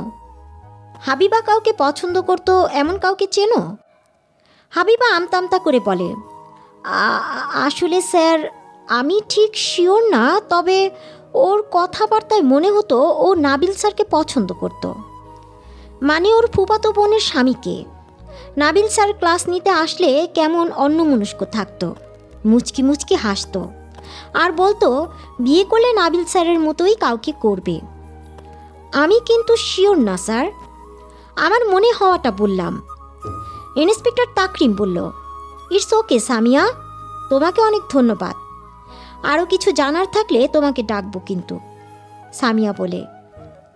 হাবিবা কাউকে পছন্দ করতো এমন কাউকে চেনো? হাবিবা আমতা আমতা করে বলে, আসলে স্যার, আমি ঠিক শিওর না, তবে ওর কথাবার্তায় মনে হতো ও নাবিল স্যারকে পছন্দ করত, মানে ওর ফুফাতো বোনের স্বামীকে। নাবিল স্যার ক্লাস নিতে আসলে কেমন অন্যমনস্ক থাকতো, মুচকি মুচকি হাসতো, আর বলতো বিয়ে করলে নাবিল স্যারের মতোই কাউকে করবে। আমি কিন্তু শিওর না স্যার, আমার মনে হওয়াটা বললাম। ইন্সপেক্টর তাকরিম বলল, ইটস ওকে সামিয়া, তোমাকে অনেক ধন্যবাদ। আরও কিছু জানার থাকলে তোমাকে ডাকবো কিন্তু। সামিয়া বলে,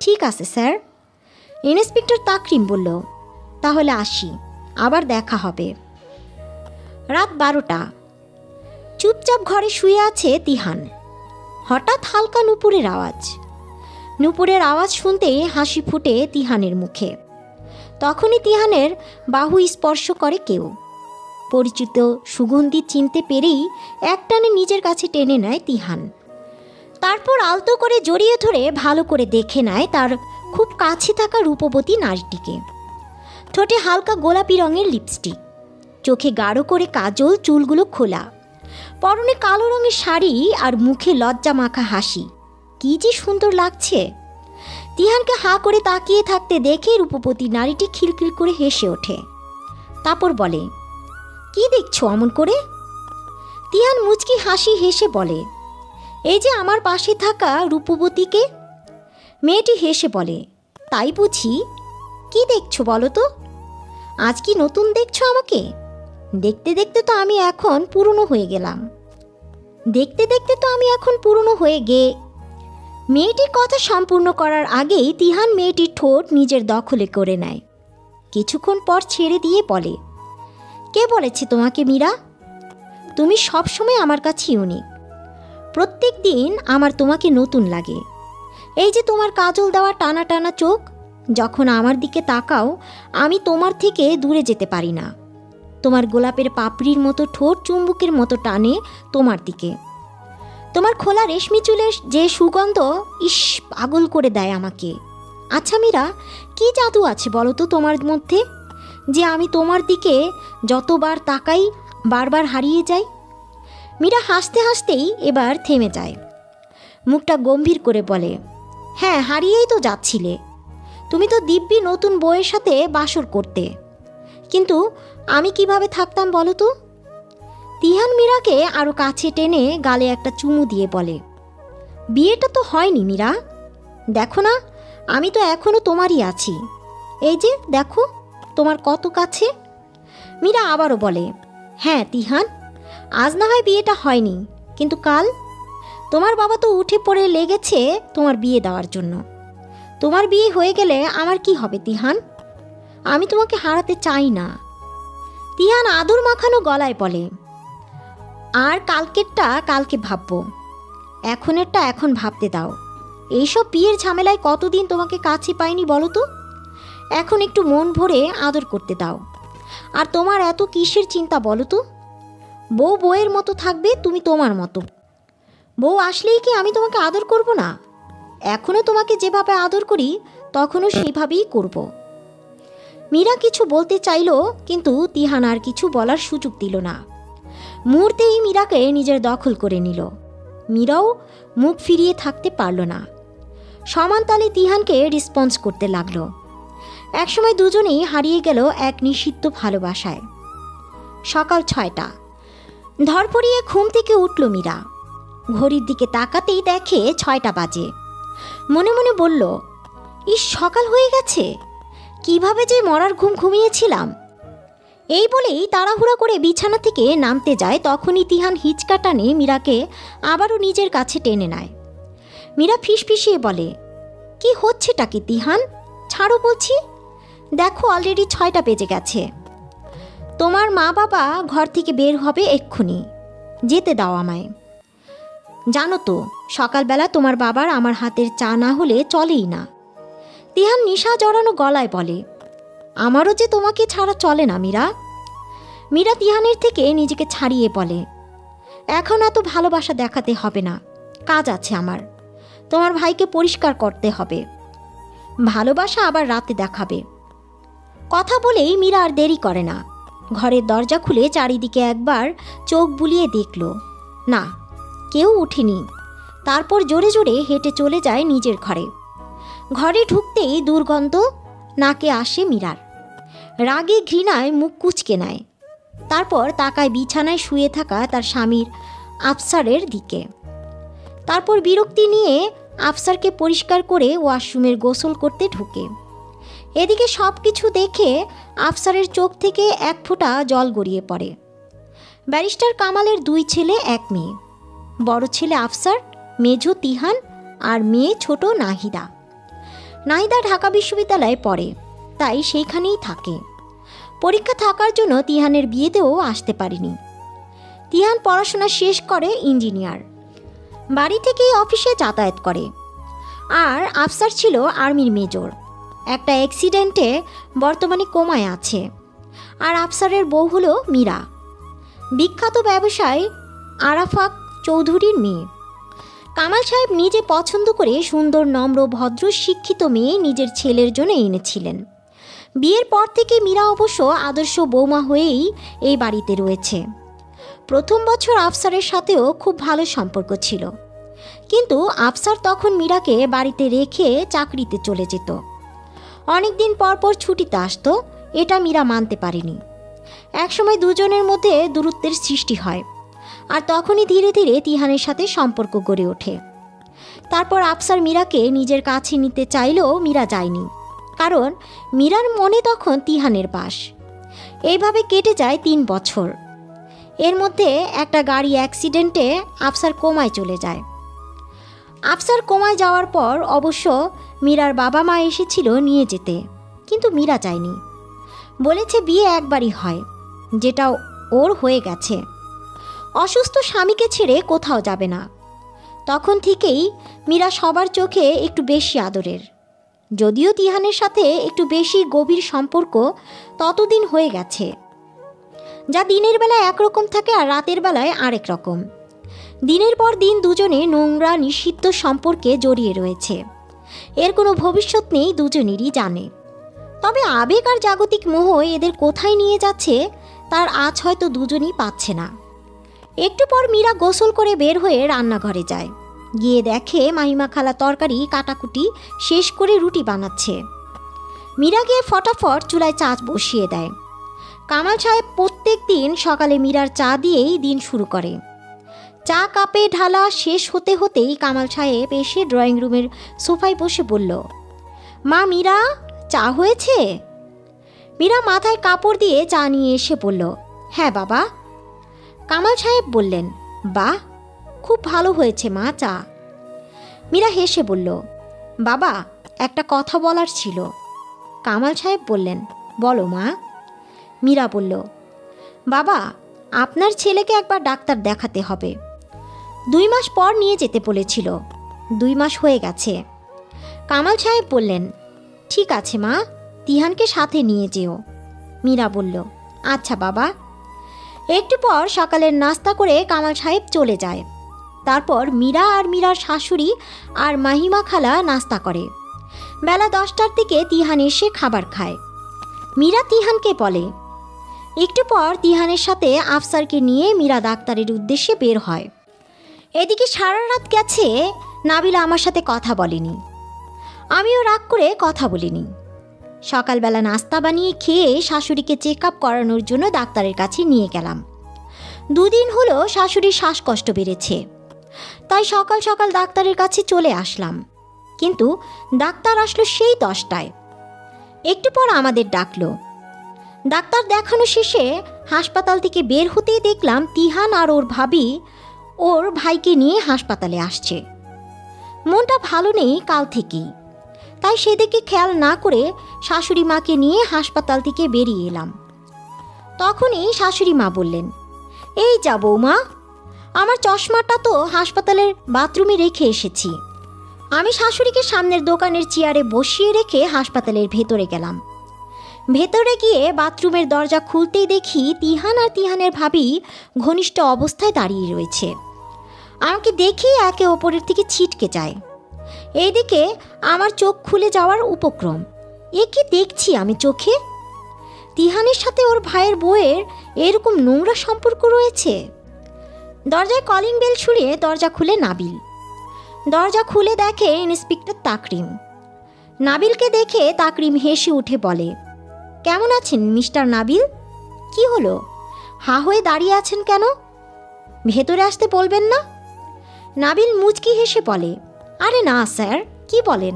ঠিক আছে স্যার। ইন্সপেক্টর তাকরিম বলল, তাহলে আসি, আবার দেখা হবে। রাত 12টা। চুপচাপ ঘরে শুয়ে আছে তিহান। হঠাৎ হালকা নুপুরের আওয়াজ। নুপুরের আওয়াজ শুনতেই হাসি ফুটে তিহানের মুখে। তখনই তিহানের বাহু স্পর্শ করে কেউ। পরিচিত সুগন্ধি চিনতে পেরেই একটানে নিজের কাছে টেনে নেয় তিহান। তারপর আলতো করে জড়িয়ে ধরে ভালো করে দেখে নেয় তার খুব কাছে থাকা রূপবতী নারীটিকে। ঠোঁটে হালকা গোলাপি রঙের লিপস্টিক, চোখে গাঢ় করে কাজল, চুলগুলো খোলা, পরনে কালো রঙের শাড়ি, আর মুখে লজ্জা মাখা হাসি। কি যে সুন্দর লাগছে! তিহানকে হাঁ করে তাকিয়ে থাকতে দেখে রূপবতী নারীটি খিলখিল করে হেসে ওঠে। তারপর বলে, কি দেখছো অমন করে? তিহান মুচকি হাসি হেসে বলে, এই যে আমার পাশে থাকা রূপবতীকে। মেয়েটি হেসে বলে, তাই বুঝি? কি দেখছো বলো তো? আজ কি নতুন দেখছো আমাকে? দেখতে দেখতে তো আমি এখন পুরনো হয়ে গেলাম। মেয়েটির কথা সম্পূর্ণ করার আগেই তিহান মেয়েটির ঠোঁট নিজের দখলে করে নেয়। কিছুক্ষণ পর ছেড়ে দিয়ে বলে, কে বলেছে তোমাকে মীরা? তুমি সবসময় আমার কাছে ইউনিক। প্রত্যেক দিন আমার তোমাকে নতুন লাগে। এই যে তোমার কাজল দেওয়া টানা টানা চোখ, যখন আমার দিকে তাকাও আমি তোমার থেকে দূরে যেতে পারি না। তোমার গোলাপের পাপড়ির মতো ঠোঁট চুম্বুকের মতো টানে তোমার দিকে। তোমার খোলা রেশমি চুলের যে সুগন্ধ, ইস, পাগল করে দেয় আমাকে। আচ্ছা মীরা, কি জাদু আছে বলো তো তোমার মধ্যে, যে আমি তোমার দিকে যতবার তাকাই বারবার হারিয়ে যাই? মীরা হাসতে হাসতেই এবার থেমে যায়। মুখটা গম্ভীর করে বলে, হ্যাঁ, হারিয়েই তো যাচ্ছিলে। তুমি তো দিব্যি নতুন বউয়ের সাথে বাসর করতে, কিন্তু আমি কিভাবে থাকতাম বলো তো? তিহান মীরাকে আরও কাছে টেনে গালে একটা চুমু দিয়ে বলে, বিয়েটা তো হয়নি মীরা, দেখো না আমি তো এখনো তোমারই আছি। এই যে দেখো তোমার কত কাছে। মীরা আবারও বলে, হ্যাঁ তিহান, আজ না হয় বিয়েটা হয়নি, কিন্তু কাল তোমার বাবা তো উঠে পড়ে লেগেছে তোমার বিয়ে দেওয়ার জন্য। তোমার বিয়ে হয়ে গেলে আমার কি হবে তিহান? আমি তোমাকে হারাতে চাই না। তিহান আদর মাখানো গলায় বলে, আর কালকেরটা কালকে ভাববো, এখনেরটা এখন ভাবতে দাও। এইসব বিয়ের ঝামেলায় কতদিন তোমাকে কাছে পাইনি বলো তো? এখন একটু মন ভরে আদর করতে দাও। আর তোমার এত কিসের চিন্তা বলো তো? বউ বউয়ের মতো থাকবে, তুমি তোমার মতো। বউ আসলেই কি আমি তোমাকে আদর করব না? এখনও তোমাকে যেভাবে আদর করি তখনও সেইভাবেই করব। মীরা কিছু বলতে চাইল, কিন্তু তিহান আর কিছু বলার সুযোগ দিল না। মুহূর্তেই মীরাকে নিজের দখল করে নিল। মীরাও মুখ ফিরিয়ে থাকতে পারল না। সমান তালে তিহানকে রেসপন্স করতে লাগলো। একসময় দুজনেই হারিয়ে গেল এক নিষিদ্ধ ভালোবাসায়। সকাল 6টা। ধরপড়িয়ে ঘুম থেকে উঠল মীরা। ঘড়ির দিকে তাকাতেই দেখে 6টা বাজে। মনে মনে বলল, ইস, সকাল হয়ে গেছে, কিভাবে যে মরার ঘুম ঘুমিয়েছিলাম। এই বলেই তাড়াহুড়া করে বিছানা থেকে নামতে যায়, তখনই তিহান হিচকা টানে মীরাকে আবারও নিজের কাছে টেনে নেয়। মীরা ফিসফিসিয়ে বলে, কি হচ্ছেটা কি তিহান, ছাড়ো বলছি। দেখো অলরেডি 6টা বেজে গেছে। তোমার মা বাবা ঘর থেকে বের হবে এক্ষুনি, যেতে দাও আমায়। জানো তো সকালবেলা তোমার বাবার আমার হাতের চা না হলে চলেই না। তিহান নিশা জড়ানো গলায় বলে, আমারও যে তোমাকে ছাড়া চলে না মীরা। মীরা তিহানের থেকে নিজেকে ছাড়িয়ে বলে, এখন এত ভালোবাসা দেখাতে হবে না, কাজ আছে আমার। তোমার ভাইকে পরিষ্কার করতে হবে, ভালোবাসা আবার রাতে দেখাবে। কথা বলেই মীরা আর দেরি করে না, ঘরের দরজা খুলে চারিদিকে একবার চোখ বুলিয়ে দেখল, না, কেউ উঠেনি। তারপর জোরে জোরে হেঁটে চলে যায় নিজের ঘরে। ঘরে ঢুকতেই দুর্গন্ধ নাকে আসে মীরার। রাগে ঘৃণায় মুখ কুঁচকে নেয়। তারপর তাকায় বিছানায় শুয়ে থাকা তার স্বামীর আফসারের দিকে। তারপর বিরক্তি নিয়ে আফসারকে পরিষ্কার করে ওয়াশরুমের গোসল করতে ঢুকে। এদিকে সব কিছু দেখে আফসারের চোখ থেকে এক ফোঁটা জল গড়িয়ে পড়ে। ব্যারিস্টার কামালের 2 ছেলে 1 মেয়ে। বড় ছেলে আফসার, মেজো তিহান আর মেয়ে ছোট নাহিদা। নাহিদা ঢাকা বিশ্ববিদ্যালয়ে পড়ে, তাই সেইখানেই থাকে। পরীক্ষা থাকার জন্য তিহানের বিয়েতেও আসতে পারেনি। তিহান পড়াশোনা শেষ করে ইঞ্জিনিয়ার, বাড়ি থেকেই অফিসে যাতায়াত করে। আর আফসার ছিল আর্মির মেজর, একটা অ্যাক্সিডেন্টে বর্তমানে কোমায় আছে। আর আফসারের বউ হলো মীরা, বিখ্যাত ব্যবসায়ী আরাফাত চৌধুরীর মেয়ে। কামাল সাহেব নিজে পছন্দ করে সুন্দর, নম্র, ভদ্র, শিক্ষিত মেয়ে নিজের ছেলের জন্য এনেছিলেন। বিয়ের পর থেকে মীরা অবশ্য আদর্শ বৌমা হয়েই এই বাড়িতে রয়েছে। প্রথম বছর আফসারের সাথেও খুব ভালো সম্পর্ক ছিল, কিন্তু আফসার তখন মীরাকে বাড়িতে রেখে চাকরিতে চলে যেত। অনেক দিন পর পর ছুটিতে আসতো, এটা মীরা মানতে পারেনি। একসময় দুজনের মধ্যে দূরত্বের সৃষ্টি হয়, আর তখনই ধীরে ধীরে তিহানের সাথে সম্পর্ক গড়ে ওঠে। তারপর আফসার মীরাকে নিজের কাছে নিতে চাইলেও মীরা যায়নি, কারণ মীরার মনে তখন তিহানের বাস। এইভাবে কেটে যায় 3 বছর। এর মধ্যে একটা গাড়ি অ্যাক্সিডেন্টে আফসার কোমায় চলে যায়। আফসার কোমায় যাওয়ার পর অবশ্য মীরার বাবা মা এসেছিল নিয়ে যেতে, কিন্তু মীরা যায়নি। বলেছে বিয়ে একবারই হয়, যেটা ওর হয়ে গেছে। অসুস্থ স্বামীকে ছেড়ে কোথাও যাবে না। তখন থেকেই মীরা সবার চোখে একটু বেশি আদরের। যদিও তিহানের সাথে একটু বেশি গভীর সম্পর্ক ততদিন হয়ে গেছে, যা দিনের বেলায় একরকম থাকে আর রাতের বেলায় আরেক রকম। দিনের পর দিন দুজনে নোংরা নিষিদ্ধ সম্পর্কে জড়িয়ে রয়েছে। এর কোনো ভবিষ্যৎ নেই, দুজনেরই জানে। তবে আবেগ আর জাগতিক মোহ এদের কোথায় নিয়ে যাচ্ছে তার আজ হয়তো দুজনেই পাচ্ছে না। একটু পর মীরা গোসল করে বের হয়ে রান্নাঘরে যায়। গিয়ে দেখে মাহিমা খালা তরকারি কাটাকুটি শেষ করে রুটি বানাচ্ছে। মীরা গিয়ে ফটাফট চুলায় চা বসিয়ে দেয়। কামাল সাহেব প্রত্যেক দিন সকালে মীরার চা দিয়েই দিন শুরু করে। চা কাপে ঢালা শেষ হতে হতেই কামাল সাহেব এসে ড্রয়িং রুমের সোফায় বসে বলল, মা মীরা, চা হয়েছে? মীরা মাথায় কাপড় দিয়ে চা নিয়ে এসে বলল, হ্যাঁ বাবা। কামাল সাহেব বললেন, বাহ, খুব ভালো হয়েছে মা চা। মীরা হেসে বলল, বাবা, একটা কথা বলার ছিল। কামাল সাহেব বললেন, বলো মা। মীরা বলল, বাবা, আপনার ছেলেকে একবার ডাক্তার দেখাতে হবে। 2 মাস পর নিয়ে যেতে বলেছিল, 2 মাস হয়ে গেছে। কামাল সাহেব বললেন, ঠিক আছে মা, তিহানকে সাথে নিয়ে যেও। মীরা বলল, আচ্ছা বাবা। একটু পর সকালের নাস্তা করে কামাল সাহেব চলে যায়। তারপর মীরা আর মীরার শাশুড়ি আর মাহিমা খালা নাস্তা করে। বেলা 10টার দিকে তিহান এসে খাবার খায়। মীরা তিহানকে বলে। একটু পর তিহানের সাথে আফসারকে নিয়ে মীরা ডাক্তারের উদ্দেশ্যে বের হয়। এদিকে সারা রাত গেছে, নাবিলা আমার সাথে কথা বলেনি। আমিও রাগ করে কথা বলিনি। সকালবেলা নাস্তা বানিয়ে খেয়ে শাশুড়িকে চেক আপ করানোর জন্য ডাক্তারের কাছে নিয়ে গেলাম। 2 দিন হলো শাশুড়ির শ্বাসকষ্ট বেড়েছে, তাই সকাল সকাল ডাক্তারের কাছে চলে আসলাম। কিন্তু ডাক্তার আসলো সেই 10টায়। একটু পর আমাদের ডাকলো। ডাক্তার দেখানো শেষে হাসপাতাল থেকে বের হতেই দেখলাম তিহান আর ওর ভাবি ওর ভাইকে নিয়ে হাসপাতালে আসছে। মনটা ভালো নেই কাল থেকেই, তাই সেদিকে খেয়াল না করে শাশুড়ি মাকে নিয়ে হাসপাতাল থেকে বেরিয়ে এলাম। তখনই শাশুড়ি মা বললেন, এই যা বৌমা, আমার চশমাটা তো হাসপাতালের বাথরুমে রেখে এসেছি। আমি শাশুড়িকে সামনের দোকানের চেয়ারে বসিয়ে রেখে হাসপাতালের ভেতরে গেলাম। ভেতরে গিয়ে বাথরুমের দরজা খুলতেই দেখি তিহান আর তিহানের ভাবি ঘনিষ্ঠ অবস্থায় দাঁড়িয়ে রয়েছে। আমাকে দেখি একে অপরের থেকে ছিটকে যায়। এইদিকে আমার চোখ খুলে যাওয়ার উপক্রম। এ কি দেখছি আমি চোখে? তিহানের সাথে ওর ভাইয়ের বউয়ের এরকম নোংরা সম্পর্ক রয়েছে। দরজায় কলিং বেল শুনিয়ে দরজা খুলে নাবিল। দরজা খুলে দেখে ইন্সপেক্টর তাকরিম। নাবিলকে দেখে তাকরিম হেসে উঠে বলে, কেমন আছেন মিস্টার নাবিল? কি হলো, হা হয়ে দাঁড়িয়ে আছেন কেন? ভেতরে আসতে বলবেন না? নাবিল মুচকি হেসে বলে, আরে না স্যার, কি বলেন,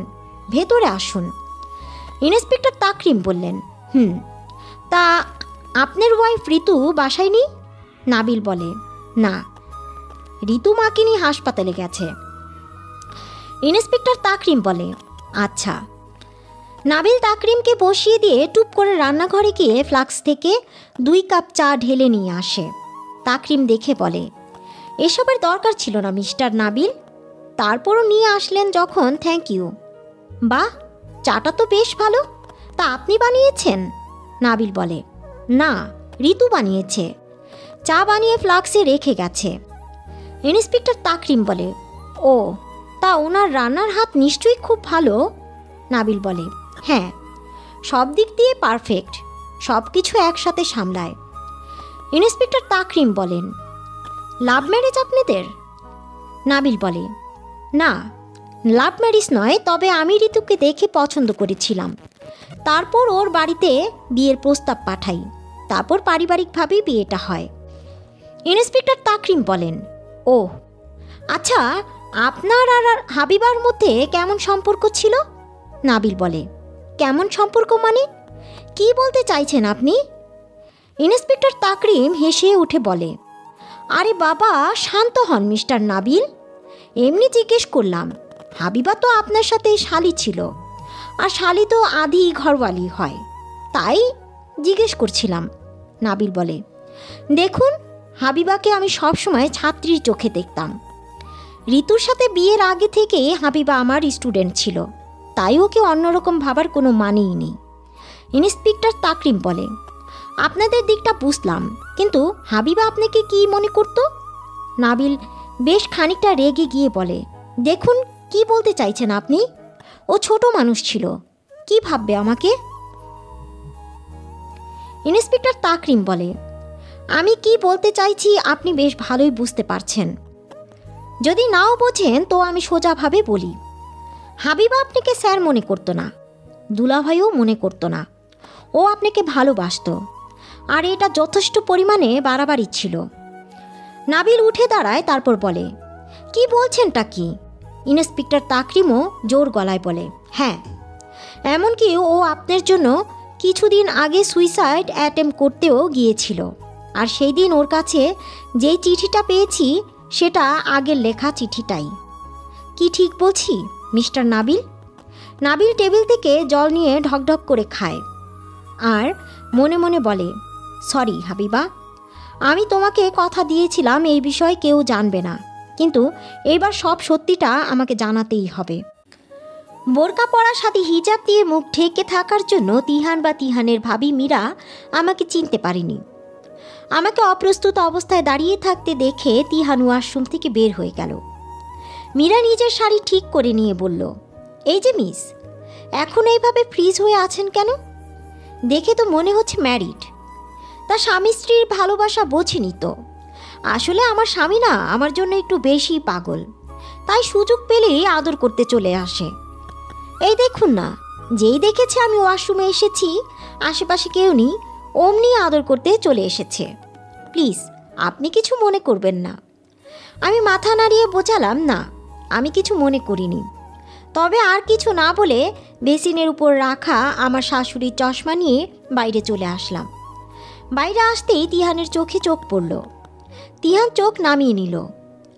ভেতরে আসুন। ইন্সপেক্টর তাকরিম বললেন, তা আপনার ওয়াইফ ঋতু বাসায় নেই? নাবিল বলে, না, ঋতু মাকে নিয়ে হাসপাতালে গেছে। ইন্সপেক্টর তাকরিম বলে, আচ্ছা। নাবিল তাকরিমকে বসিয়ে দিয়ে টুপ করে রান্নাঘরে গিয়ে ফ্লাক্স থেকে 2 কাপ চা ঢেলে নিয়ে আসে। তাকরিম দেখে বলে, এসবের দরকার ছিল না মিস্টার নাবিল, তারপরও নিয়ে আসলেন যখন, থ্যাংক ইউ। বাহ, চাটা তো বেশ ভালো, তা আপনি বানিয়েছেন? নাবিল বলে, না, ঋতু বানিয়েছে, চা বানিয়ে ফ্লাক্সে রেখে গেছে। ইন্সপেক্টর তাকরিম বলে, ও, তা ওনার রান্নার হাত নিশ্চয়ই খুব ভালো? নাবিল বলে, হ্যাঁ, সব দিক দিয়ে পারফেক্ট, সব কিছু একসাথে সামলায়। ইন্সপেক্টর তাকরিম বলেন, লাভ ম্যারেজ আপনাদের? নাবিল বলে, না, লাভ ম্যারেজ নয়, তবে আমি ঋতুকে দেখে পছন্দ করেছিলাম, তারপর ওর বাড়িতে বিয়ের প্রস্তাব পাঠাই, তারপর পারিবারিকভাবেই বিয়েটা হয়। ইন্সপেক্টর তাকরিম বলেন, ও আচ্ছা, আপনার আর হাবিবার মধ্যে কেমন সম্পর্ক ছিল? নাবিল বলে, কেমন সম্পর্ক মানে, কি বলতে চাইছেন আপনি? ইন্সপেক্টর তাকরিম হেসে উঠে বলে, আরে বাবা, শান্ত হন মিস্টার নাবিল, এমনি জিজ্ঞেস করলাম। হাবিবা তো আপনার সাথে শালি ছিল, আর শালি তো আধি ঘরওয়ালি হয়, তাই জিজ্ঞেস করছিলাম। নাবিল বলে, দেখুন, হাবিবাকে আমি সবসময় ছাত্রীর চোখে দেখতাম। ঋতুর সাথে বিয়ের আগে থেকে হাবিবা আমার স্টুডেন্ট ছিল, তাই ওকে অন্যরকম ভাবার কোনো মানেই নেই। ইন্সপেক্টর তাকরিম বলে, আপনাদের দিকটা বুঝলাম, কিন্তু হাবিবা আপনাকে কি মনে করত? নাবিল বেশ খানিকটা রেগে গিয়ে বলে, দেখুন, কি বলতে চাইছেন আপনি? ও ছোট মানুষ ছিল, কি ভাববে আমাকে? ইন্সপেক্টর তাকরিম বলে, আমি কি বলতে চাইছি আপনি বেশ ভালোই বুঝতে পারছেন। যদি নাও বোঝেন তো আমি সোজাভাবে বলি, হাবিবা আপনাকে স্যার মনে করতো না, দুলাভাইও মনে করতো না, ও আপনাকে ভালোবাসতো, আর এটা যথেষ্ট পরিমাণে বাড়াবাড়ি ছিল। নাবিল উঠে দাঁড়ায়, তারপর বলে, কি বলছেনটা কি? ইন্সপেক্টর তাকরিমও জোর গলায় বলে, হ্যাঁ, এমনকি ও আপনার জন্য কিছুদিন আগে সুইসাইড অ্যাটেম্প করতেও গিয়েছিল, আর সেই দিন ওর কাছে যেই চিঠিটা পেয়েছি সেটা আগের লেখা চিঠিটাই। কি ঠিক বলছি মিস্টার নাবিল? নাবিল টেবিল থেকে জল নিয়ে ঢকঢক করে খায় আর মনে মনে বলে, সরি হাবিবা, আমি তোমাকে কথা দিয়েছিলাম এই বিষয়ে কেউ জানবে না, কিন্তু এইবার সব সত্যিটা আমাকে জানাতেই হবে। বোরকা পরা সাথে হিজাব দিয়ে মুখ ঢেকে থাকার জন্য তিহান বা তিহানের ভাবি মীরা আমাকে চিনতে পারেনি। আমাকে অপ্রস্তুত অবস্থায় দাঁড়িয়ে থাকতে দেখে তিহান ওয়াশরুম থেকে বের হয়ে গেল। মীরা নিজের শাড়ি ঠিক করে নিয়ে বলল, এই যে মিস, এখন এইভাবে ফ্রিজ হয়ে আছেন কেন? দেখে তো মনে হচ্ছে ম্যারিড। তা স্বামী স্ত্রীর ভালোবাসা বোঝেনি তো। আসলে আমার স্বামী না আমার জন্য একটু বেশি পাগল, তাই সুযোগ পেলেই আদর করতে চলে আসে। এই দেখুন না, যেই দেখেছে আমি ওয়াশরুমে এসেছি, আশেপাশে কেউ নেই, অমনি আদর করতে চলে এসেছে। প্লিজ আপনি কিছু মনে করবেন না। আমি মাথা নাড়িয়ে বোঝালাম, না আমি কিছু মনে করিনি। তবে আর কিছু না বলে বেসিনের উপর রাখা আমার শাশুড়ির চশমা নিয়ে বাইরে চলে আসলাম। বাইরে আসতেই তিহানের চোখে চোখ পড়ল। তিহান চোখ নামিয়ে নিল।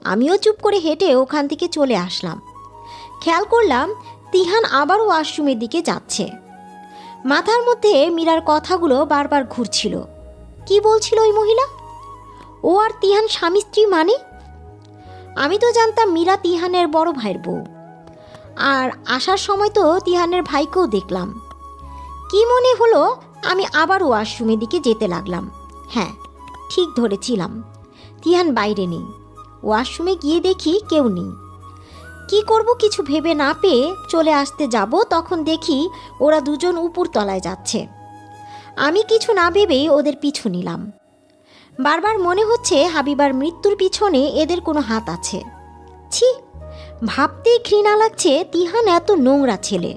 আমিও চুপ করে হেঁটে ওখান থেকে চলে আসলাম। খেয়াল করলাম তিহান আবারও ওয়াশরুমের দিকে যাচ্ছে। মাথার মধ্যে মীরার কথাগুলো বারবার ঘুরছিল। কি বলছিল ওই মহিলা? ও আর তিহান স্বামী স্ত্রী মানে? আমি তো জানতাম মীরা তিহানের বড় ভাইয়ের বউ। আর আসার সময় তো তিহানের ভাইকেও দেখলাম। কি মনে হলো, আমি আবার ওয়াশরুমের দিকে যেতে লাগলাম। হ্যাঁ, ঠিক ধরেছিলাম, তিহান বাইরে নেই। ওয়াশরুমে গিয়ে দেখি কেউ নেই। কি করব কিছু ভেবে না পেয়ে চলে আসতে যাব, তখন দেখি ওরা দুজন উপরতলায় যাচ্ছে। আমি কিছু না ভেবেই ওদের পিছু নিলাম। বারবার মনে হচ্ছে হাবিবার মৃত্যুর পিছনে এদের কোনো হাত আছে। ছি, ভাবতেই ঘৃণা লাগছে তিহান এত নোংরা ছেলে।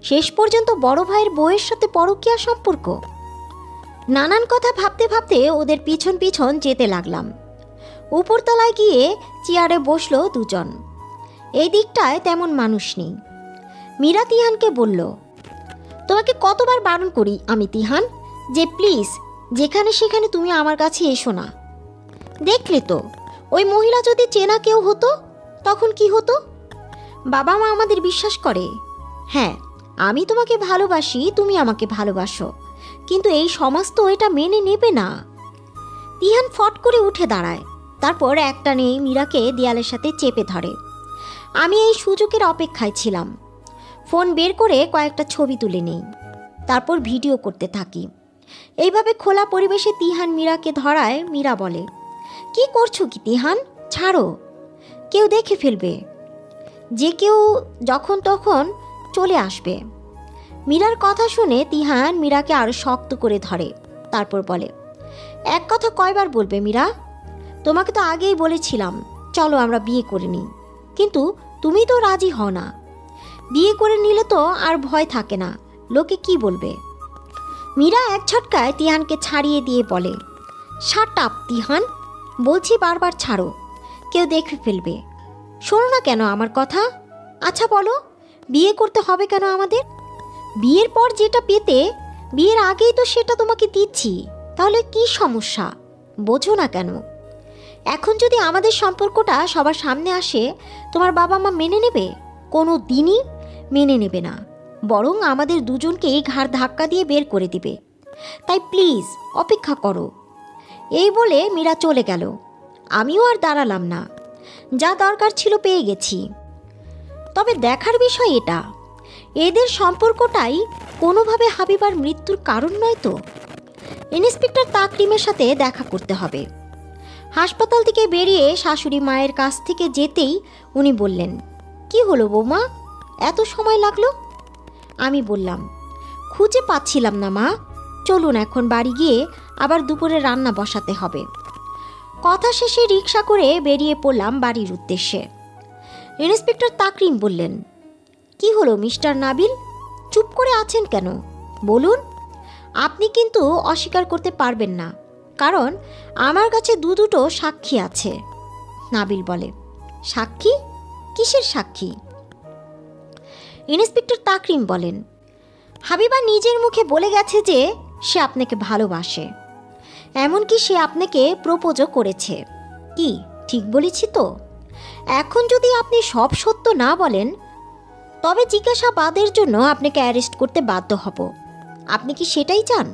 শেষ পর্যন্ত বড় ভাইয়ের বউয়ের সাথে পরকীয়া সম্পর্ক। নানান কথা ভাবতে ভাবতে ওদের পিছন পিছন যেতে লাগলাম। উপরতলায় গিয়ে চেয়ারে বসলো দুজন। এই দিকটায় তেমন মানুষ নেই। মীরা তিহানকে বলল, তোমাকে কতবার বারণ করি আমি তিহান, যে প্লিজ যেখানে সেখানে তুমি আমার কাছে এসো না। দেখলে তো, ওই মহিলা যদি চেনা কেউ হতো তখন কি হতো? বাবা মা আমাদের বিশ্বাস করে। হ্যাঁ, আমি তোমাকে ভালোবাসি, তুমি আমাকে ভালোবাসো, কিন্তু এই সমাজ তো এটা মেনে নেবে না। তিহান ফট করে উঠে দাঁড়ায়। তারপর একটা নেই মীরাকে দেয়ালের সাথে চেপে ধরে। আমি এই সুযোগের অপেক্ষায় ছিলাম। ফোন বের করে কয়েকটা ছবি তুলে নেই, তারপর ভিডিও করতে থাকি। এইভাবে খোলা পরিবেশে তিহান মীরাকে ধরায়। মীরা বলে, কি করছো কি তিহান, ছাড়ো, কেউ দেখে ফেলবে, যে কেউ যখন তখন চলে আসবে। মীরার কথা শুনে তিহান মীরাকে আরো শক্ত করে ধরে। তারপর বলে, এক কথা কয়বার বলবে মীরা? তোমাকে তো আগেই বলেছিলাম চলো আমরা বিয়ে করে নিই, কিন্তু তুমি তো রাজি হও না। বিয়ে করে নিলে তো আর ভয় থাকে না, লোকে কি বলবে। মীরা এক ঝটকায় তিহানকে ছাড়িয়ে দিয়ে বলে, শাট আপ তিহান, বলছি বারবার ছাড়ো, কেউ দেখে ফেলবে। শোনো না কেন আমার কথা? আচ্ছা বলো, বিয়ে করতে হবে কেন আমাদের? বিয়ের পর যেটা পেতে বিয়ের আগেই তো সেটা তোমাকে দিচ্ছি, তাহলে কি সমস্যা? বোঝো না কেন? এখন যদি আমাদের সম্পর্কটা সবার সামনে আসে, তোমার বাবা মা মেনে নেবে? কোনো দিনই মেনে নেবে না, বরং আমাদের দুজনকেই ঘাড় ধাক্কা দিয়ে বের করে দিবে। তাই প্লিজ অপেক্ষা করো। এই বলে মীরা চলে গেল। আমিও আর দাঁড়ালাম না, যা দরকার ছিল পেয়ে গেছি। তবে দেখার বিষয় এটা, এদের সম্পর্কটাই কোনোভাবে হাবিবার মৃত্যুর কারণ নয় তো? ইন্সপেক্টর তাকরিমের সাথে দেখা করতে হবে। হাসপাতাল থেকে বেরিয়ে শাশুড়ি মায়ের কাছ থেকে যেতেই উনি বললেন, কি হলো বৌমা, এত সময় লাগলো? আমি বললাম, খুঁজে পাচ্ছিলাম না মা, চলুন এখন বাড়ি গিয়ে আবার দুপুরে রান্না বসাতে হবে। কথা শেষে রিকশা করে বেরিয়ে পড়লাম বাড়ির উদ্দেশ্যে। ইন্সপেক্টর তাকরিম বললেন, কি হলো মিস্টার নাবিল, চুপ করে আছেন কেন? বলুন। আপনি কিন্তু অস্বীকার করতে পারবেন না, কারণ আমার কাছে দুটো সাক্ষী আছে। নাবিল বলে, সাক্ষী? কিসের সাক্ষী? ইন্সপেক্টর তাকরিম বলেন, হাবিবা নিজের মুখে বলে গেছে যে সে আপনাকে ভালোবাসে, এমনকি সে আপনাকে প্রপোজও করেছে। কি ঠিক বলেছি তো? এখন যদি আপনি সব সত্য না বলেন, তবে জিজ্ঞাসাবাদের জন্য আপনাকে অ্যারেস্ট করতে বাধ্য হব। আপনি কি সেটাই চান?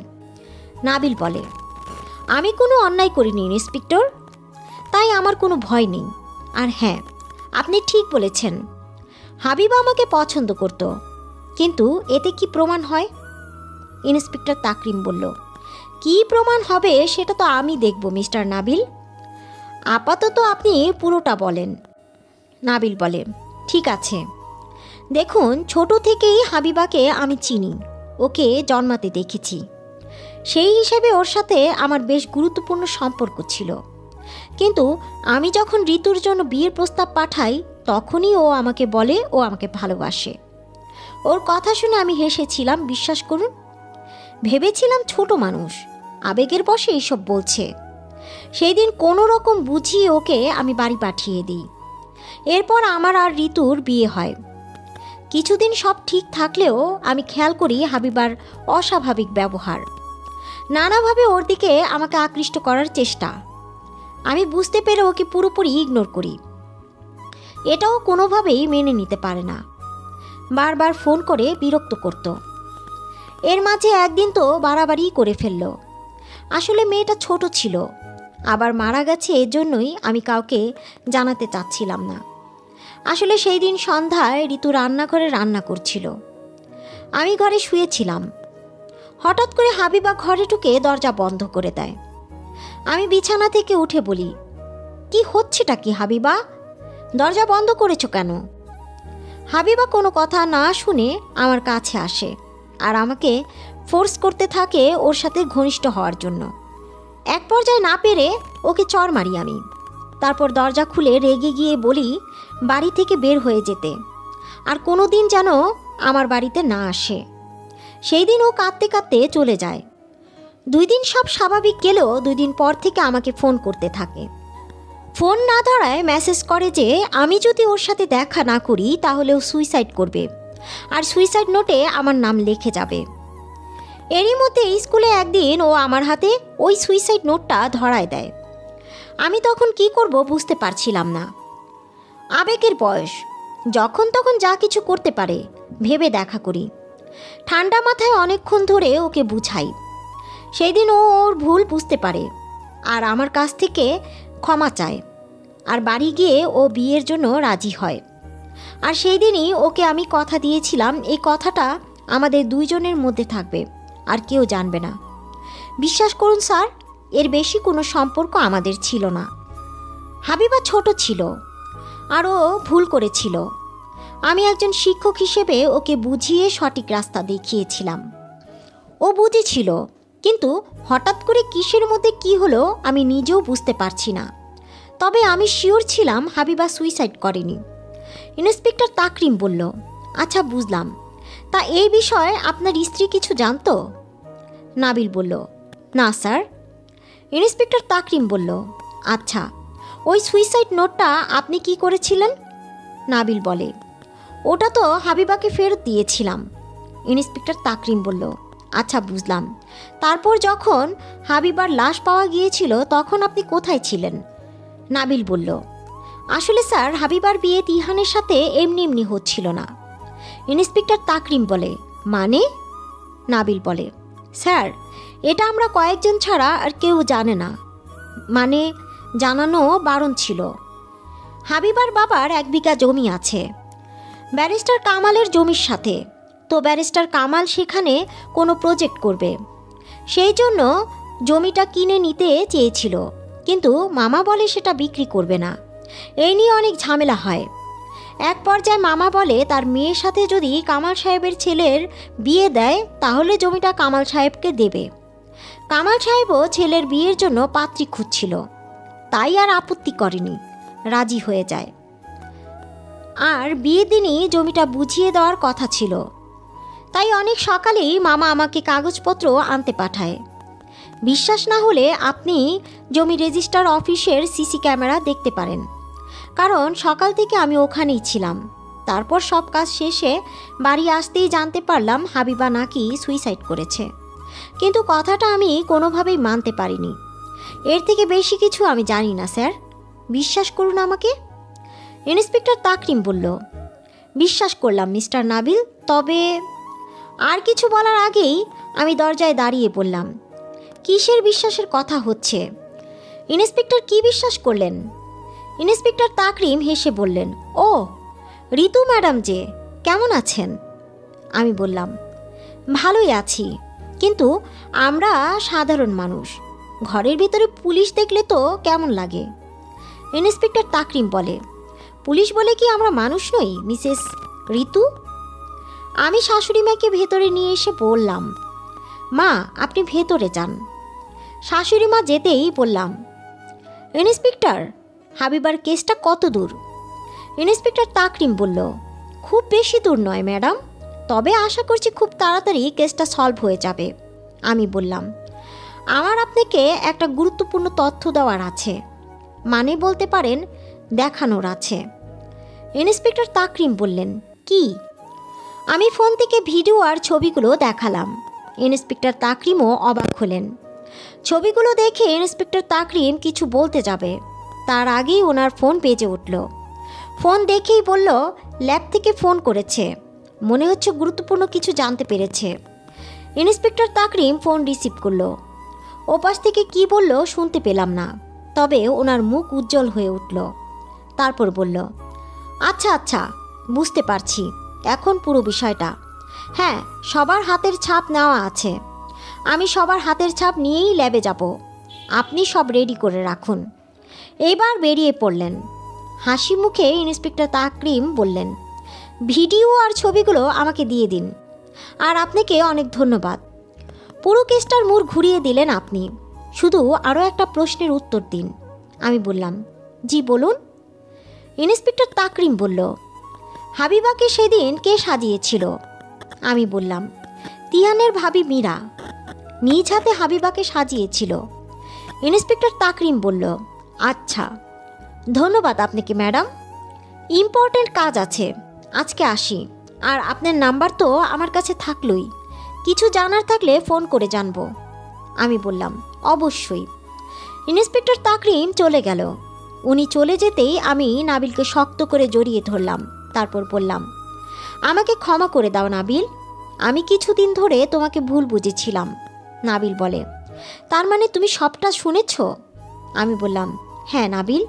নাবিল বলে, আমি কোনো অন্যায় করিনি ইন্সপেক্টর, তাই আমার কোনো ভয় নেই। আর হ্যাঁ, আপনি ঠিক বলেছেন, হাবিবা আমাকে পছন্দ করত, কিন্তু এতে কি প্রমাণ হয়? ইন্সপেক্টর তাকরিম বলল, কি প্রমাণ হবে সেটা তো আমি দেখব মিস্টার নাবিল, আপাতত আপনি পুরোটা বলেন। নাবিল বলে, ঠিক আছে। দেখুন, ছোট থেকেই হাবিবাকে আমি চিনি, ওকে জন্মাতে দেখেছি। সেই হিসেবে ওর সাথে আমার বেশ গুরুত্বপূর্ণ সম্পর্ক ছিল, কিন্তু আমি যখন ঋতুর জন্য বিয়ের প্রস্তাব পাঠাই, তখনই ও আমাকে বলে ও আমাকে ভালোবাসে। ওর কথা শুনে আমি হেসেছিলাম, বিশ্বাস করুন। ভেবেছিলাম ছোট মানুষ, আবেগের বশে এইসব বলছে। সেই দিন কোনো রকম বুঝিয়ে ওকে আমি বাড়ি পাঠিয়ে দিই। এরপর আমার আর ঋতুর বিয়ে হয়। কিছুদিন সব ঠিক থাকলেও আমি খেয়াল করি হাবিবার অস্বাভাবিক ব্যবহার, নানাভাবে ওর দিকে আমাকে আকৃষ্ট করার চেষ্টা। আমি বুঝতে পেরে ওকে পুরোপুরি ইগনোর করি। এটাও কোনোভাবেই মেনে নিতে পারে না, বারবার ফোন করে বিরক্ত করত। এর মাঝে একদিন তো বাড়াবাড়ি করে ফেলল। আসলে মেয়েটা ছোট ছিল, আবার মারা গেছে, এজন্যই আমি কাউকে জানাতে চাচ্ছিলাম না। আসলে সেই দিন সন্ধ্যায় ঋতু রান্নাঘরে রান্না করছিল, আমি ঘরে শুয়েছিলাম। হঠাৎ করে হাবিবা ঘরে ঢুকে দরজা বন্ধ করে দেয়। আমি বিছানা থেকে উঠে বলি, কি হচ্ছেটা কি হাবিবা, দরজা বন্ধ করেছো কেন? হাবিবা কোনো কথা না শুনে আমার কাছে আসে আর আমাকে ফোর্স করতে থাকে ওর সাথে ঘনিষ্ঠ হওয়ার জন্য। এক পর্যায়ে না পেরে ওকে চড় মারি আমি। তারপর দরজা খুলে রেগে গিয়ে বলি বাড়ি থেকে বের হয়ে যেতে, আর কোনো দিন যেন আমার বাড়িতে না আসে। সেই দিন ও কাঁদতে কাঁদতে চলে যায়। 2 দিন সব স্বাভাবিক গেলেও 2 দিন পর থেকে আমাকে ফোন করতে থাকে। ফোন না ধরায় মেসেজ করে যে আমি যদি ওর সাথে দেখা না করি তাহলে ও সুইসাইড করবে, আর সুইসাইড নোটে আমার নাম লিখে যাবে। এরই মধ্যে স্কুলে একদিন ও আমার হাতে ওই সুইসাইড নোটটা ধরায় দেয়। আমি তখন কি করব বুঝতে পারছিলাম না। আবেগের বয়স, যখন তখন যা কিছু করতে পারে ভেবে দেখা করি। ঠান্ডা মাথায় অনেকক্ষণ ধরে ওকে বুঝাই। সেই দিন ও ওর ভুল বুঝতে পারে আর আমার কাছ থেকে ক্ষমা চায়, আর বাড়ি গিয়ে ও বিয়ের জন্য রাজি হয়। আর সেই দিনই ওকে আমি কথা দিয়েছিলাম এই কথাটা আমাদের 2 জনের মধ্যে থাকবে, আর কেউ জানবে না। বিশ্বাস করুন স্যার, এর বেশি কোনো সম্পর্ক আমাদের ছিল না। হাবিবা ছোট ছিল আর ও ভুল করেছিল। আমি একজন শিক্ষক হিসেবে ওকে বুঝিয়ে সঠিক রাস্তা দেখিয়েছিলাম। ও বুঝেছিল, কিন্তু হঠাৎ করে কিসের মধ্যে কি হলো আমি নিজেও বুঝতে পারছি না। তবে আমি শিওর ছিলাম হাবিবা সুইসাইড করেনি। ইন্সপেক্টর তাকরিম বলল, আচ্ছা বুঝলাম, তা এই বিষয়ে আপনার স্ত্রী কিছু জানতো? নাবিল বলল, না স্যার। ইন্সপেক্টর তাকরিম বলল, আচ্ছা, ওই সুইসাইড নোটটা আপনি কি করেছিলেন? নাবিল বলে, ওটা তো হাবিবাকে ফেরত দিয়েছিলাম। ইন্সপেক্টর তাকরিম বলল, আচ্ছা বুঝলাম। তারপর যখন হাবিবার লাশ পাওয়া গিয়েছিল তখন আপনি কোথায় ছিলেন? নাবিল বলল, আসলে স্যার হাবিবার বিয়ে তিহানের সাথে এমনি এমনি হচ্ছিল না। ইন্সপেক্টর তাকরিম বলে, মানে? নাবিল বলে, স্যার এটা আমরা কয়েকজন ছাড়া আর কেউ জানে না, মানে জানানো বারণ ছিল। হাবিবার বাবার 1 বিঘা জমি আছে ব্যারিস্টার কামালের জমির সাথে, তো ব্যারিস্টার কামাল সেখানে কোনো প্রজেক্ট করবে, সেই জন্য জমিটা কিনে নিতে চেয়েছিল, কিন্তু মামা বলে সেটা বিক্রি করবে না। এই নিয়ে অনেক ঝামেলা হয়। এক পর্যায়ে মামা বলে তার মেয়ের সাথে যদি কামাল সাহেবের ছেলের বিয়ে দেয় তাহলে জমিটা কামাল সাহেবকে দেবে। কামাল সাহেবও ছেলের বিয়ের জন্য পাত্রী খুঁজছিল, তাই আর আপত্তি করেনি, রাজি হয়ে যায়। আর বিয়ের দিনই জমিটা বুঝিয়ে দেওয়ার কথা ছিল, তাই অনেক সকালেই মামা আমাকে কাগজপত্র আনতে পাঠায়। বিশ্বাস না হলে আপনি জমি রেজিস্ট্রার অফিসের সিসি ক্যামেরা দেখতে পারেন, কারণ সকাল থেকে আমি ওখানেই ছিলাম। তারপর সব কাজ শেষে বাড়ি আসতেই জানতে পারলাম হাবিবা নাকি সুইসাইড করেছে, কিন্তু কথাটা আমি কোনোভাবেই মানতে পারিনি। এর থেকে বেশি কিছু আমি জানি না স্যার, বিশ্বাস করুন আমাকে। ইন্সপেক্টর তাকরিম বলল, বিশ্বাস করলাম মিস্টার নাবিল, তবে আর কিছু বলার আগেই আমি দরজায় দাঁড়িয়ে বললাম, কিসের বিশ্বাসের কথা হচ্ছে? ইন্সপেক্টর কি বিশ্বাস করলেন? ইন্সপেক্টর তাকরিম হেসে বললেন, ও ঋতু ম্যাডাম যে, কেমন আছেন? আমি বললাম, ভালোই আছি, কিন্তু আমরা সাধারণ মানুষ, ঘরের ভিতরে পুলিশ দেখলে তো কেমন লাগে। ইন্সপেক্টর তাকরিম বলে, পুলিশ বলে কি আমরা মানুষ নই মিসেস ঋতু? আমি শাশুড়ি মাকে ভেতরে নিয়ে এসে বললাম, মা আপনি ভেতরে যান। শাশুড়ি মা যেতেই বললাম, ইন্সপেক্টর হাবিবার কেসটা কত দূর? ইন্সপেক্টর তাকরিম বলল, খুব বেশি দূর নয় ম্যাডাম, তবে আশা করছি খুব তাড়াতাড়ি কেসটা সলভ হয়ে যাবে। আমি বললাম, আমার আপনাকে একটা গুরুত্বপূর্ণ তথ্য দেওয়ার আছে, মানে বলতে পারেন দেখানোর আছে। ইন্সপেক্টর তাকরিম বললেন, কি? আমি ফোন থেকে ভিডিও আর ছবিগুলো দেখালাম। ইন্সপেক্টর তাকরিমও অবাক হলেন। ছবিগুলো দেখে ইন্সপেক্টর তাকরিম কিছু বলতে যাবে, তার আগেই ওনার ফোন বেজে উঠল। ফোন দেখেই বলল, ল্যাব থেকে ফোন করেছে, মনে হচ্ছে গুরুত্বপূর্ণ কিছু জানতে পেরেছে। ইন্সপেক্টর তাকরিম ফোন রিসিভ করলো। ওপাশ থেকে কি বলল শুনতে পেলাম না, তবে ওনার মুখ উজ্জ্বল হয়ে উঠল। তারপর বলল, আচ্ছা আচ্ছা, বুঝতে পারছি এখন পুরো বিষয়টা। হ্যাঁ, সবার হাতের ছাপ নেওয়া আছে। আমি সবার হাতের ছাপ নিয়েই ল্যাবে যাব। আপনি সব রেডি করে রাখুন। এইবার বেরিয়ে পড়লেন। হাসি মুখে ইন্সপেক্টর তাকরিম বললেন, ভিডিও আর ছবিগুলো আমাকে দিয়ে দিন। আর আপনাকে অনেক ধন্যবাদ। পুরো কেসটার মোড় ঘুরিয়ে দিলেন আপনি। শুধু আরও একটা প্রশ্নের উত্তর দিন। আমি বললাম, জি বলুন। ইন্সপেক্টর তাকরিম বলল, হাবিবাকে সেদিন কে সাজিয়েছিল? আমি বললাম, তিহানের ভাবি মীরা নিজ হাতে হাবিবাকে সাজিয়েছিল। ইন্সপেক্টর তাকরিম বলল, আচ্ছা, ধন্যবাদ আপনাকে ম্যাডাম। ইম্পর্ট্যান্ট কাজ আছে, আজকে আসি। আর আপনার নাম্বার তো আমার কাছে থাকলই, কিছু জানার থাকলে ফোন করে জানবো। আমি বললাম, অবশ্যই। ইন্সপেক্টর তাকরিম চলে গেল। উনি চলে যেতেই আমি নাবিলকে শক্ত করে জড়িয়ে ধরলাম। তারপর বললাম, আমাকে ক্ষমা করে দাও নাবিল, আমি কিছুদিন ধরে তোমাকে ভুল বুঝেছিলাম। নাবিল বলে, তার মানে তুমি সবটা শুনেছ? আমি বললাম, হ্যাঁ নাবিল,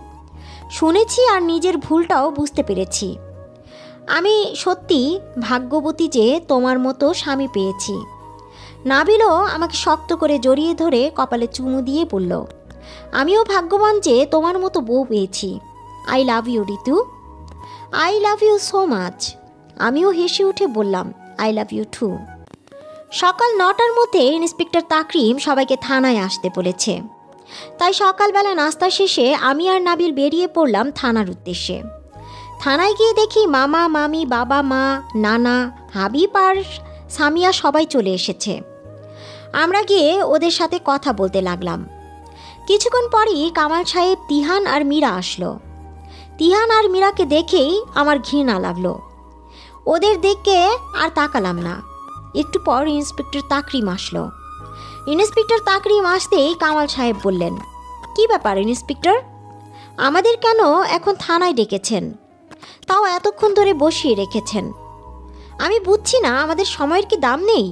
শুনেছি আর নিজের ভুলটাও বুঝতে পেরেছি। আমি সত্যি ভাগ্যবতী যে তোমার মতো স্বামী পেয়েছি। নাবিলও আমাকে শক্ত করে জড়িয়ে ধরে কপালে চুমু দিয়ে বলল, আমিও ভাগ্যবান যে তোমার মতো বউ পেয়েছি। I love you Ritu, I love you so much. আমিও হেসে উঠে বললাম, আই লাভ ইউ টু। সকাল 9টার মধ্যে ইন্সপেক্টর তাকরিম সবাইকে থানায় আসতে বলেছে। তাই সকালবেলা নাস্তা শেষে আমি আর নাবিল বেরিয়ে পড়লাম থানার উদ্দেশ্যে। থানায় গিয়ে দেখি মামা, মামি, বাবা, মা, নানা, হাবিব আর সামিয়া সবাই চলে এসেছে। আমরা গিয়ে ওদের সাথে কথা বলতে লাগলাম। কিছুক্ষণ পরই কামাল সাহেব, তিহান আর মীরা আসলো। তিহান আর মীরাকে দেখেই আমার ঘৃণা লাগলো। ওদের দেখে আর তাকালাম না। একটু পর ইন্সপেক্টর তাকরিম আসলো। ইন্সপেক্টর তাকরিম আসতেই কামাল সাহেব বললেন, কি ব্যাপার ইন্সপেক্টর, আমাদের কেন এখন থানায় ডেকেছেন, তাও এতক্ষণ ধরে বসিয়ে রেখেছেন? আমি বুঝছি না, আমাদের সময়ের কি দাম নেই?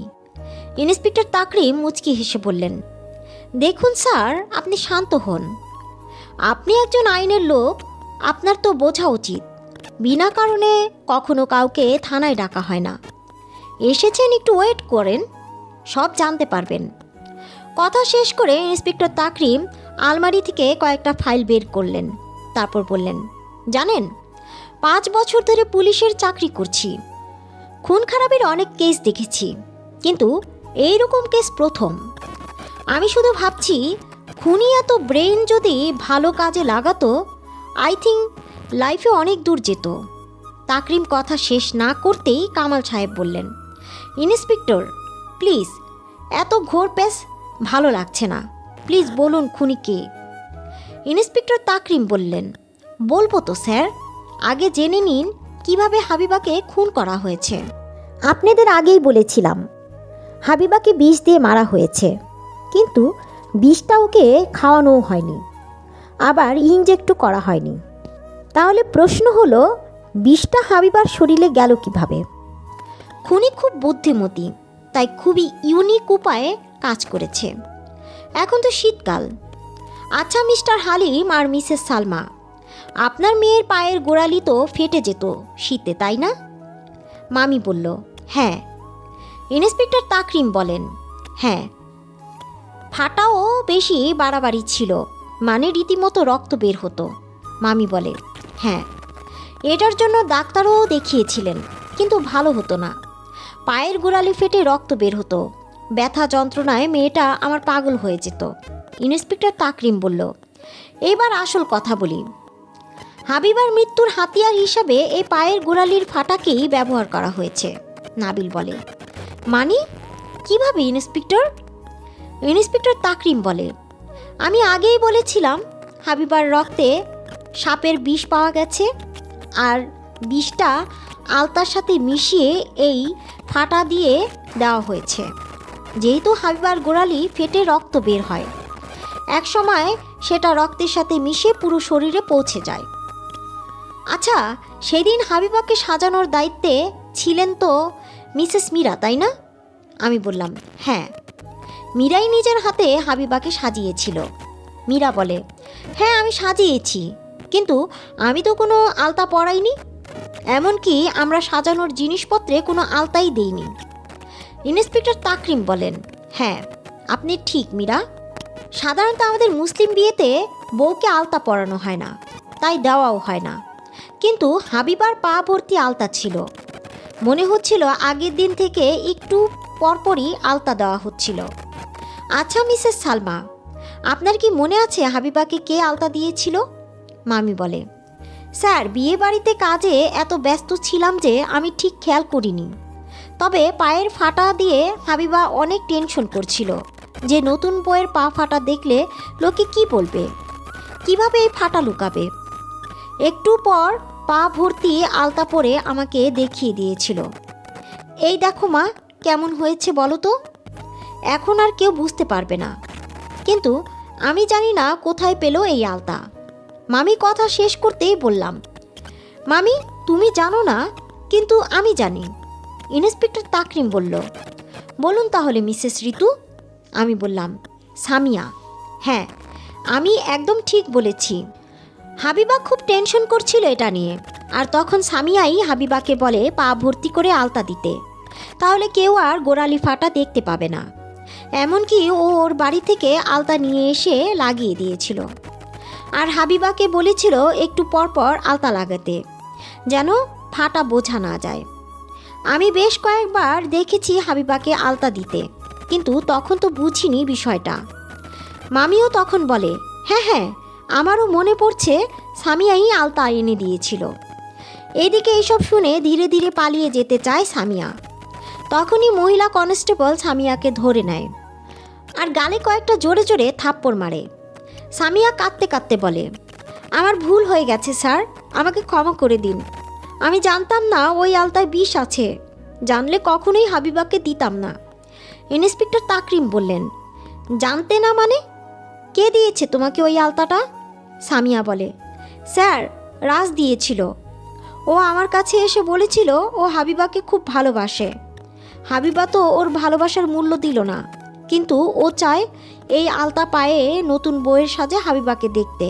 ইন্সপেক্টর তাকরিম মুচকি হেসে বললেন, দেখুন স্যার, আপনি শান্ত হন। আপনি একজন আইনের লোক, আপনার তো বোঝা উচিত বিনা কারণে কখনো কাউকে থানায় ডাকা হয় না। এসেছেন, একটু ওয়েট করেন, সব জানতে পারবেন। কথা শেষ করে ইন্সপেক্টর তাকরিম আলমারি থেকে কয়েকটা ফাইল বের করলেন। তারপর বললেন, জানেন, 5 বছর ধরে পুলিশের চাকরি করছি। খুন খারাপের অনেক কেস দেখেছি, কিন্তু এইরকম কেস প্রথম। আমি শুধু ভাবছি, খুনি এত ব্রেন যদি ভালো কাজে লাগাতো, আই থিঙ্ক লাইফে অনেক দূর যেত। তাকরিম কথা শেষ না করতেই কামাল সাহেব বললেন, ইন্সপেক্টর প্লিজ, এত ঘোর পেস ভালো লাগছে না, প্লিজ বলুন খুনি কে। ইন্সপেক্টর তাকরিম বললেন, বলবো তো স্যার, আগে জেনে নিন কিভাবে হাবিবাকে খুন করা হয়েছে। আপনাদের আগেই বলেছিলাম হাবিবাকে বিষ দিয়ে মারা হয়েছে, কিন্তু বিষটা ওকে খাওয়ানোও হয়নি, আবার ইনজেক্টও করা হয়নি। তাহলে প্রশ্ন হলো, বিষটা হাবিবার শরীরে গেল কিভাবে? খুনি খুব বুদ্ধিমতী, তাই খুবই ইউনিক উপায়ে কাজ করেছে। এখন তো শীতকাল। আচ্ছা মিস্টার হালিম আর মিসেস সালমা, আপনার মেয়ের পায়ের গোড়ালি তো ফেটে যেত শীতে, তাই না? মামি বলল, হ্যাঁ। ইন্সপেক্টর তাকরিম বলেন, হ্যাঁ, ফাটাও বেশি বাড়াবাড়ি ছিল, মানে রীতিমতো রক্ত বের হতো। মামি বলে, হ্যাঁ, এটার জন্য ডাক্তারও দেখিয়েছিলেন, কিন্তু ভালো হতো না। পায়ের গোড়ালি ফেটে রক্ত বের হতো, ব্যথা যন্ত্রণায় মেয়েটা আমার পাগল হয়ে যেত। ইন্সপেক্টর তাকরিম বলল, এবার আসল কথা বলি। হাবিবার মৃত্যুর হাতিয়ার হিসাবে এই পায়ের গোড়ালির ফাটাকেই ব্যবহার করা হয়েছে। নাবিল বলে। মানে কিভাবে ইন্সপেক্টর? ইন্সপেক্টর তাকরিম বলে, আমি আগেই বলেছিলাম হাবিবার রক্তে সাপের বিষ পাওয়া গেছে, আর বিষটা আলতার সাথে মিশিয়ে এই ফাটা দিয়ে দেওয়া হয়েছে। যেহেতু হাবিবার গোড়ালি ফেটে রক্ত বের হয়, এক সময় সেটা রক্তের সাথে মিশে পুরো শরীরে পৌঁছে যায়। আচ্ছা, সেদিন হাবিবাকে সাজানোর দায়িত্বে ছিলেন তো মিসেস মীরা, তাই না? আমি বললাম, হ্যাঁ, মীরাই নিজের হাতে হাবিবাকে সাজিয়েছিল। মীরা বলে, হ্যাঁ আমি সাজিয়েছি, কিন্তু আমি তো কোনো আলতা পরাইনি, এমনকি আমরা সাজানোর জিনিসপত্রে কোনো আলতাই দেইনি। ইন্সপেক্টর তাকরিম বলেন, হ্যাঁ আপনি ঠিক মীরা, সাধারণত আমাদের মুসলিম বিয়েতে বউকে আলতা পরানো হয় না, তাই দেওয়াও হয় না, কিন্তু হাবিবার পা ভর্তি আলতা ছিল। মনে হচ্ছিল আগের দিন থেকে একটু পরপরই আলতা দেওয়া হচ্ছিল। আচ্ছা মিসেস সালমা, আপনার কি মনে আছে হাবিবাকে কে আলতা দিয়েছিল? মামি বলে, স্যার বিয়ে বাড়িতে কাজে এত ব্যস্ত ছিলাম যে আমি ঠিক খেয়াল করিনি, তবে পায়ের ফাটা দিয়ে হাবিবা অনেক টেনশন করছিল যে নতুন বউয়ের পা ফাটা দেখলে লোকে কি বলবে, কিভাবে এই ফাটা লুকাবে। একটু পর পা ভর্তি আলতা পরে আমাকে দেখিয়ে দিয়েছিল, এই দেখো মা কেমন হয়েছে বলো তো, এখন আর কেউ বুঝতে পারবে না। কিন্তু আমি জানি না কোথায় পেল এই আলতা। মামি কথা শেষ করতেই বললাম, মামি তুমি জানো না, কিন্তু আমি জানি। ইন্সপেক্টর তাকরিম বলল, বলুন তাহলে মিসেস ঋতু। আমি বললাম, সামিয়া। হ্যাঁ আমি একদম ঠিক বলেছি, হাবিবা খুব টেনশন করছিল এটা নিয়ে, আর তখন সামিয়াই হাবিবাকে বলে পা ভর্তি করে আলতা দিতে, তাহলে কেউ আর গোড়ালি ফাটা দেখতে পাবে না। এমনকি ও ওর বাড়ি থেকে আলতা নিয়ে এসে লাগিয়ে দিয়েছিল, আর হাবিবাকে বলেছিল একটু পরপর আলতা লাগাতে, যেন ফাটা বোঝা না যায়। আমি বেশ কয়েকবার দেখেছি হাবিবাকে আলতা দিতে, কিন্তু তখন তো বুঝিনি বিষয়টা। মামিও তখন বলে, হ্যাঁ হ্যাঁ আমারও মনে পড়ছে সামিয়াই আলতা এনে দিয়েছিল। এদিকে এইসব শুনে ধীরে ধীরে পালিয়ে যেতে চায় সামিয়া। তখনই মহিলা কনস্টেবল সামিয়াকে ধরে নেয় আর গালে কয়েকটা জোরে জোরে থাপ্পড় মারে। সামিয়া কাঁদতে কাঁদতে বলে, আমার ভুল হয়ে গেছে স্যার, আমাকে ক্ষমা করে দিন। আমি জানতাম না ওই আলতায় বিষ আছে, জানলে কখনোই হাবিবাকে দিতাম না। ইন্সপেক্টর তাকরিম বললেন, জানতে না মানে? কে দিয়েছে তোমাকে ওই আলতাটা? সামিয়া বলে, স্যার রাজ দিয়েছিল। ও আমার কাছে এসে বলেছিল ও হাবিবাকে খুব ভালোবাসে। হাবিবা তো ওর ভালোবাসার মূল্য দিল না, কিন্তু ও চায় এই আলতা পায়ে নতুন বউয়ের সাজে হাবিবাকে দেখতে।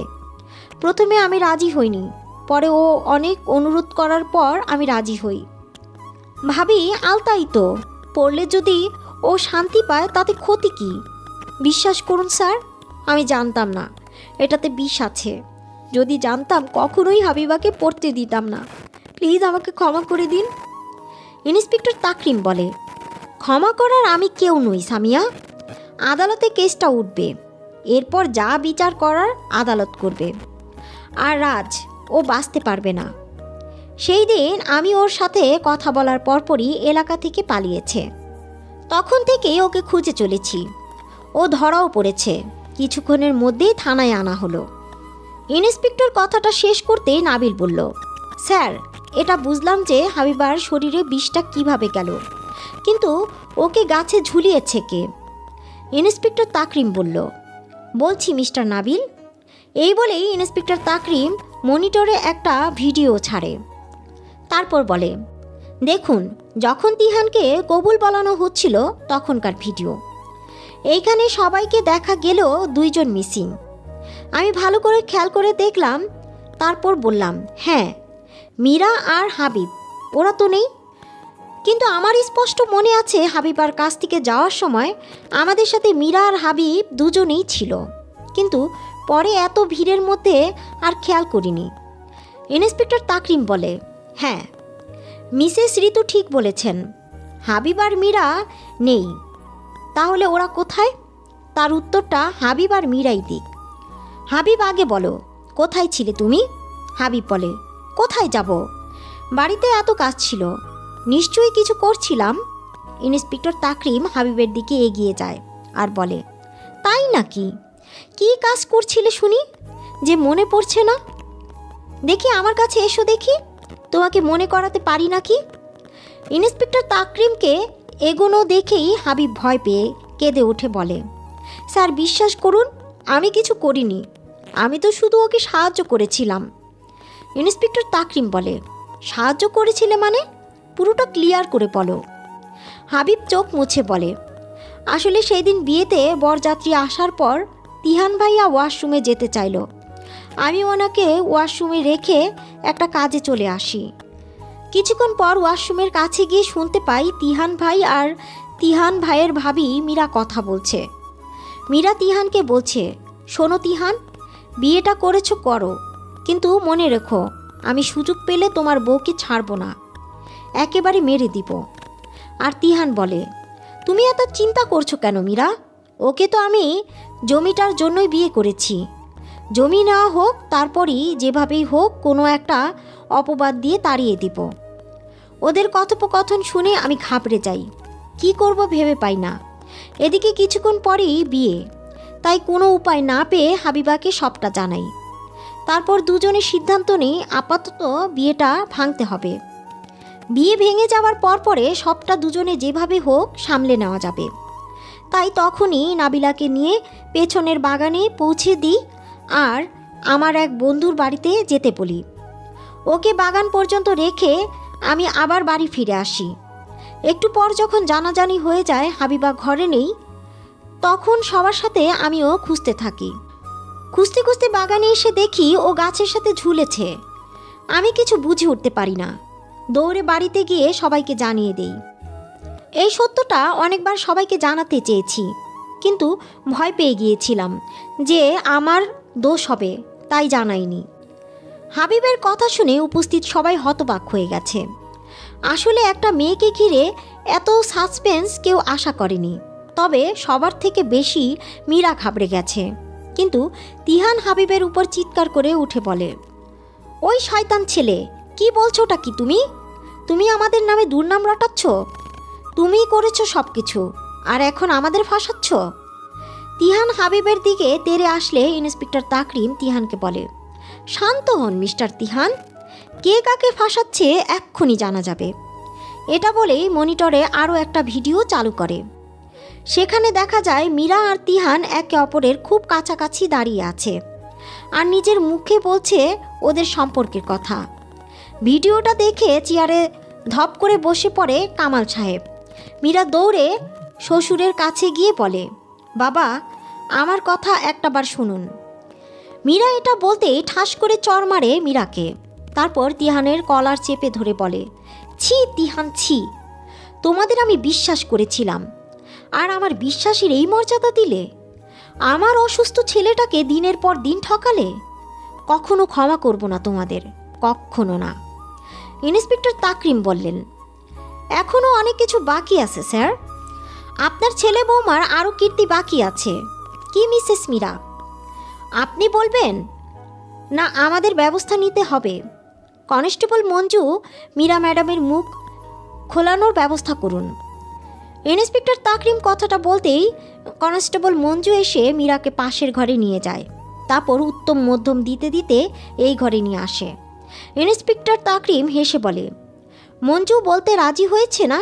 প্রথমে আমি রাজি হইনি, পরে ও অনেক অনুরোধ করার পর আমি রাজি হই। ভাবি আলতাই তো, পড়লে যদি ও শান্তি পায় তাতে ক্ষতি কি? বিশ্বাস করুন স্যার, আমি জানতাম না এটাতে বিষ আছে। যদি জানতাম কখনোই হাবিবাকে পড়তে দিতাম না। প্লিজ আমাকে ক্ষমা করে দিন। ইন্সপেক্টর তাকরিম বলে, ক্ষমা করার আমি কেউ নই সামিয়া। আদালতে কেসটা উঠবে, এরপর যা বিচার করার আদালত করবে। আর রাজ ও বাঁচতে পারবে না। সেই দিন আমি ওর সাথে কথা বলার পরপরই এলাকা থেকে পালিয়েছে। তখন থেকেই ওকে খুঁজে চলেছি। ও ধরাও পড়েছে, কিছুক্ষণের মধ্যেই থানায় আনা হলো। ইন্সপেক্টর কথাটা শেষ করতেই নাবিল বলল, স্যার এটা বুঝলাম যে হাবিবার শরীরে বিষটা কিভাবে গেল, কিন্তু ওকে গাছে ঝুলিয়েছে কে? ইন্সপেক্টর তাকরিম বলল, বলছি মিস্টার নাবিল। এই বলেই ইন্সপেক্টর তাকরিম মনিটরে একটা ভিডিও ছাড়ে। তারপর বলে, দেখুন যখন তিহানকে কবুল বলানো হচ্ছিল তখনকার ভিডিও। এইখানে সবাইকে দেখা গেলেও দুইজন মিসিং। আমি ভালো করে খেয়াল করে দেখলাম, তারপর বললাম, হ্যাঁ মীরা আর হাবিব, ওরা তো নেই। কিন্তু আমার স্পষ্ট মনে আছে হাবিবার কাছ থেকে যাওয়ার সময় আমাদের সাথে মীরা আর হাবিব দুজনেই ছিল, কিন্তু পরে এত ভিড়ের মধ্যে আর খেয়াল করিনি। ইন্সপেক্টর তাকরিম বলে, হ্যাঁ মিসেস ঋতু ঠিক বলেছেন, হাবিব আর মীরা নেই। তাহলে ওরা কোথায়? তার উত্তরটা হাবিব আর মীরাই দিক। হাবিব আগে বলো, কোথায় ছিলে তুমি? হাবিব বলে, কোথায় যাব, বাড়িতে এত কাজ ছিল। নিশ্চয়ই কিছু করছিলাম। ইন্সপেক্টর তাকরিম হাবিবের দিকে এগিয়ে যায় আর বলে, তাই নাকি? কি কাজ করছিলে শুনি, যে মনে পড়ছে না? দেখি আমার কাছে এসো, দেখি তোমাকে মনে করাতে পারি নাকি। ইন্সপেক্টর তাকরিমকে এগোনো দেখেই হাবিব ভয় পেয়ে কেঁদে উঠে বলে, স্যার বিশ্বাস করুন, আমি কিছু করিনি, আমি তো শুধু ওকে সাহায্য করেছিলাম। ইন্সপেক্টর তাকরিম বলে, সাহায্য করেছিলে মানে? পুরোটা ক্লিয়ার করে বলো। হাবিব চোখ মুছে বলে, আসলে সেই দিন বিয়েতে বরযাত্রী আসার পর তিহান ভাইয়া ওয়াশরুমে যেতে চাইল। আমি ওনাকে ওয়াশরুমে রেখে একটা কাজে চলে আসি। কিছুক্ষণ পর ওয়াশরুমের কাছে গিয়ে শুনতে পাই তিহান ভাই আর তিহান ভাইয়ের ভাবি মীরা কথা বলছে। মীরা তিহানকে বলছে, শোনো তিহান, বিয়েটা করেছো করো, কিন্তু মনে রেখো আমি সুযোগ পেলে তোমার বউকে ছাড়বো না, একেবারে মেরে দিব। আর তিহান বলে, তুমি এত চিন্তা করছো কেন মীরা? ওকে তো আমি জমিটার জন্যই বিয়ে করেছি। জমি নেওয়া হোক, তারপরই যেভাবেই হোক কোনো একটা অপবাদ দিয়ে তাড়িয়ে দিব। ওদের কথোপকথন শুনে আমি ঘাবড়ে যাই, কি করব ভেবে পাই না। এদিকে কিছুক্ষণ পরেই বিয়ে, তাই কোনো উপায় না পেয়ে হাবিবাকে সবটা জানাই। তারপর দুজনে সিদ্ধান্ত নিই আপাতত বিয়েটা ভাঙতে হবে। বিয়ে ভেঙে যাওয়ার পরে সবটা দুজনে যেভাবে হোক সামলে নেওয়া যাবে। তাই তখনই নাবিলাকে নিয়ে পেছনের বাগানে পৌঁছে দিই আর আমার এক বন্ধুর বাড়িতে যেতে বলি। ওকে বাগান পর্যন্ত রেখে আমি আবার বাড়ি ফিরে আসি। একটু পর যখন জানাজানি হয়ে যায় হাবিবা ঘরে নেই, তখন সবার সাথে আমিও খুঁজতে থাকি। খুঁজতে খুঁজতে বাগানে এসে দেখি ও গাছের সাথে ঝুলেছে। আমি কিছু বুঝে উঠতে পারি না, দৌড়ে বাড়িতে গিয়ে সবাইকে জানিয়ে দেই। এই সত্যটা অনেকবার সবাইকে জানাতে চেয়েছি, কিন্তু ভয় পেয়ে গিয়েছিলাম যে আমার দোষ হবে, তাই জানাইনি। হাবিবের কথা শুনে উপস্থিত সবাই হতবাক হয়ে গেছে। আসলে একটা মেয়েকে ঘিরে এত সাসপেন্স কেউ আশা করেনি। তবে সবার থেকে বেশি মীরা ঘাবড়ে গেছে। কিন্তু তিহান হাবিবের উপর চিৎকার করে উঠে বলে, ওই শয়তান ছেলে, কি বলছোটা কি তুমি? তুমি আমাদের নামে দুর্নাম রটাচ্ছ। তুমিই করেছো সব কিছু, আর এখন আমাদের ফাঁসাচ্ছ। তিহান হাবিবের দিকে তেড়ে আসলে ইন্সপেক্টর তাকরিম তিহানকে বলে, শান্ত হন মিস্টার তিহান, কে কাকে ফাঁসাচ্ছে এক্ষুনি জানা যাবে। এটা বলেই মনিটরে আরও একটা ভিডিও চালু করে। সেখানে দেখা যায় মীরা আর তিহান একে অপরের খুব কাছাকাছি দাঁড়িয়ে আছে আর নিজের মুখে বলছে ওদের সম্পর্কের কথা। ভিডিওটা দেখে চেয়ারে ধপ করে বসে পড়ে কামাল সাহেব। মীরা দৌড়ে শ্বশুরের কাছে গিয়ে বলে, বাবা আমার কথা একটাবার শুনুন। মীরা এটা বলতেই ঠাস করে চড় মারে মীরাকে। তারপর তিহানের কলার চেপে ধরে বলে, ছি তিহান ছি, তোমাদের আমি বিশ্বাস করেছিলাম, আর আমার বিশ্বাসের এই মর্যাদা দিলে? আমার অসুস্থ ছেলেটাকে দিনের পর দিন ঠকালে? কখনো ক্ষমা করব না তোমাদের, কখনো না। ইন্সপেক্টর তাকরিম বললেন, এখনও অনেক কিছু বাকি আছে স্যার, আপনার ছেলে বৌমার আরও কীর্তি বাকি আছে। কি মিসেস মীরা, আপনি বলবেন না আমাদের ব্যবস্থা নিতে হবে? কনস্টেবল মঞ্জু, মীরা ম্যাডামের মুখ খোলানোর ব্যবস্থা করুন। ইন্সপেক্টর তাকরিম কথাটা বলতেই কনস্টেবল মঞ্জু এসে মীরাকে পাশের ঘরে নিয়ে যায়। তারপর উত্তম মধ্যম দিতে দিতে এই ঘরে নিয়ে আসে। ইন্সপেক্টর তাকরিম হেসে বলে, মঞ্জু বলতে রাজি হয়েছে না?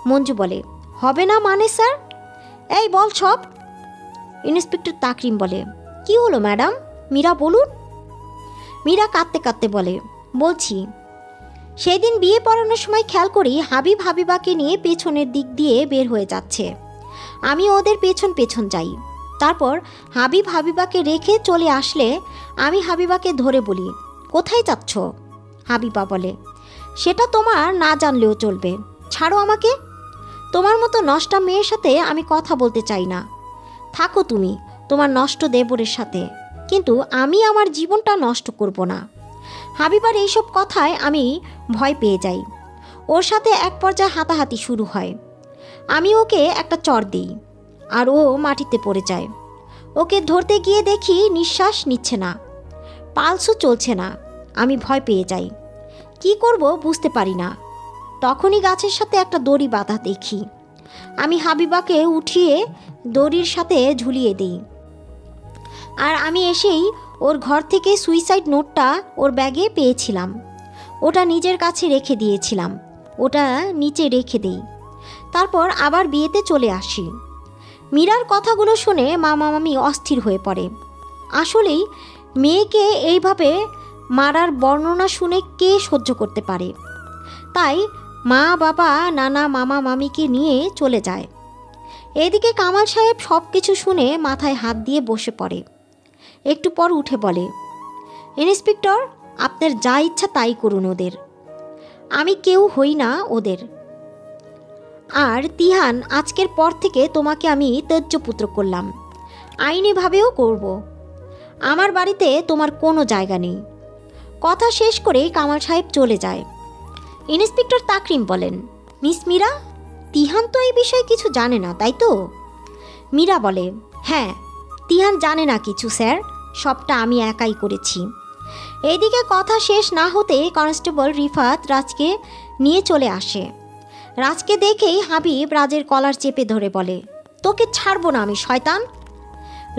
মঞ্জু বলে, হবে না মানে স্যার? এই বল সব। ইন্সপেক্টর তাকরিম বলে, কি হলো ম্যাডাম, মীরা বলুন। মীরা কাঁদতে কাঁদতে বলে, বলছি সেই দিন বিয়ে পড়ানোর সময় খেয়াল করি হাবিব হাবিবাকে নিয়ে পেছনের দিক দিয়ে বের হয়ে যাচ্ছে। আমি ওদের পেছন পেছন যাই। তারপর হাবিব হাবিবাকে রেখে চলে আসলে আমি হাবিবাকে ধরে বলি, কোথায় যাচ্ছ? হাবিবা বলে, সেটা তোমার না জানলেও চলবে, ছাড়ো আমাকে। তোমার মতো নষ্টা মেয়ের সাথে আমি কথা বলতে চাই না। থাকো তুমি তোমার নষ্ট দেবরের সাথে, কিন্তু আমি আমার জীবনটা নষ্ট করব না। হাবিবার এইসব কথায় আমি ভয় পেয়ে যাই। ওর সাথে এক পর্যায়ে হাতাহাতি শুরু হয়। আমি ওকে একটা চড় দিই আর ও মাটিতে পড়ে যায়। ওকে ধরতে গিয়ে দেখি নিঃশ্বাস নিচ্ছে না, পালসও চলছে না। আমি ভয় পেয়ে যাই, কি করব বুঝতে পারি না। তখনই গাছের সাথে একটা দড়ি বাঁধা দেখি। আমি হাবিবাকে উঠিয়ে দড়ির সাথে ঝুলিয়ে দিই। আর আমি এসেই ওর ঘর থেকে সুইসাইড নোটটা ওর ব্যাগে পেয়েছিলাম। ওটা নিজের কাছে রেখে দিয়েছিলাম। ওটা নিচে রেখে দিই। তারপর আবার বিয়েতে চলে আসি। মীরার কথাগুলো শুনে মামা মামি অস্থির হয়ে পড়ে। আসলেই মেয়েকে এইভাবে মারার বর্ণনা শুনে কে সহ্য করতে পারে? তাই মা বাবা নানা মামা মামিকে নিয়ে চলে যায়। এদিকে কামাল সাহেব সব কিছু শুনে মাথায় হাত দিয়ে বসে পড়ে। একটু পর উঠে বলে, ইন্সপেক্টর, আপনার যা ইচ্ছা তাই করুন ওদের। আমি কেউ হই না ওদের। আর তিহান, আজকের পর থেকে তোমাকে আমি ত্যায্যপুত্র করলাম, আইনিভাবেও করব। আমার বাড়িতে তোমার কোনো জায়গা নেই। কথা শেষ করে কামাল সাহেব চলে যায়। ইন্সপেক্টর তাকরিম বলেন, মিস মীরা, তিহান তো এই বিষয়ে কিছু জানে না, তাই তো? মীরা বলে, হ্যাঁ, তিহান জানে না কিছু স্যার, সবটা আমি একাই করেছি। এইদিকে কথা শেষ না হতে কনস্টেবল রিফাত রাজকে নিয়ে চলে আসে। রাজকে দেখেই হাবিব রাজের কলার চেপে ধরে বলে, তোকে ছাড়বো না আমি, শয়তান।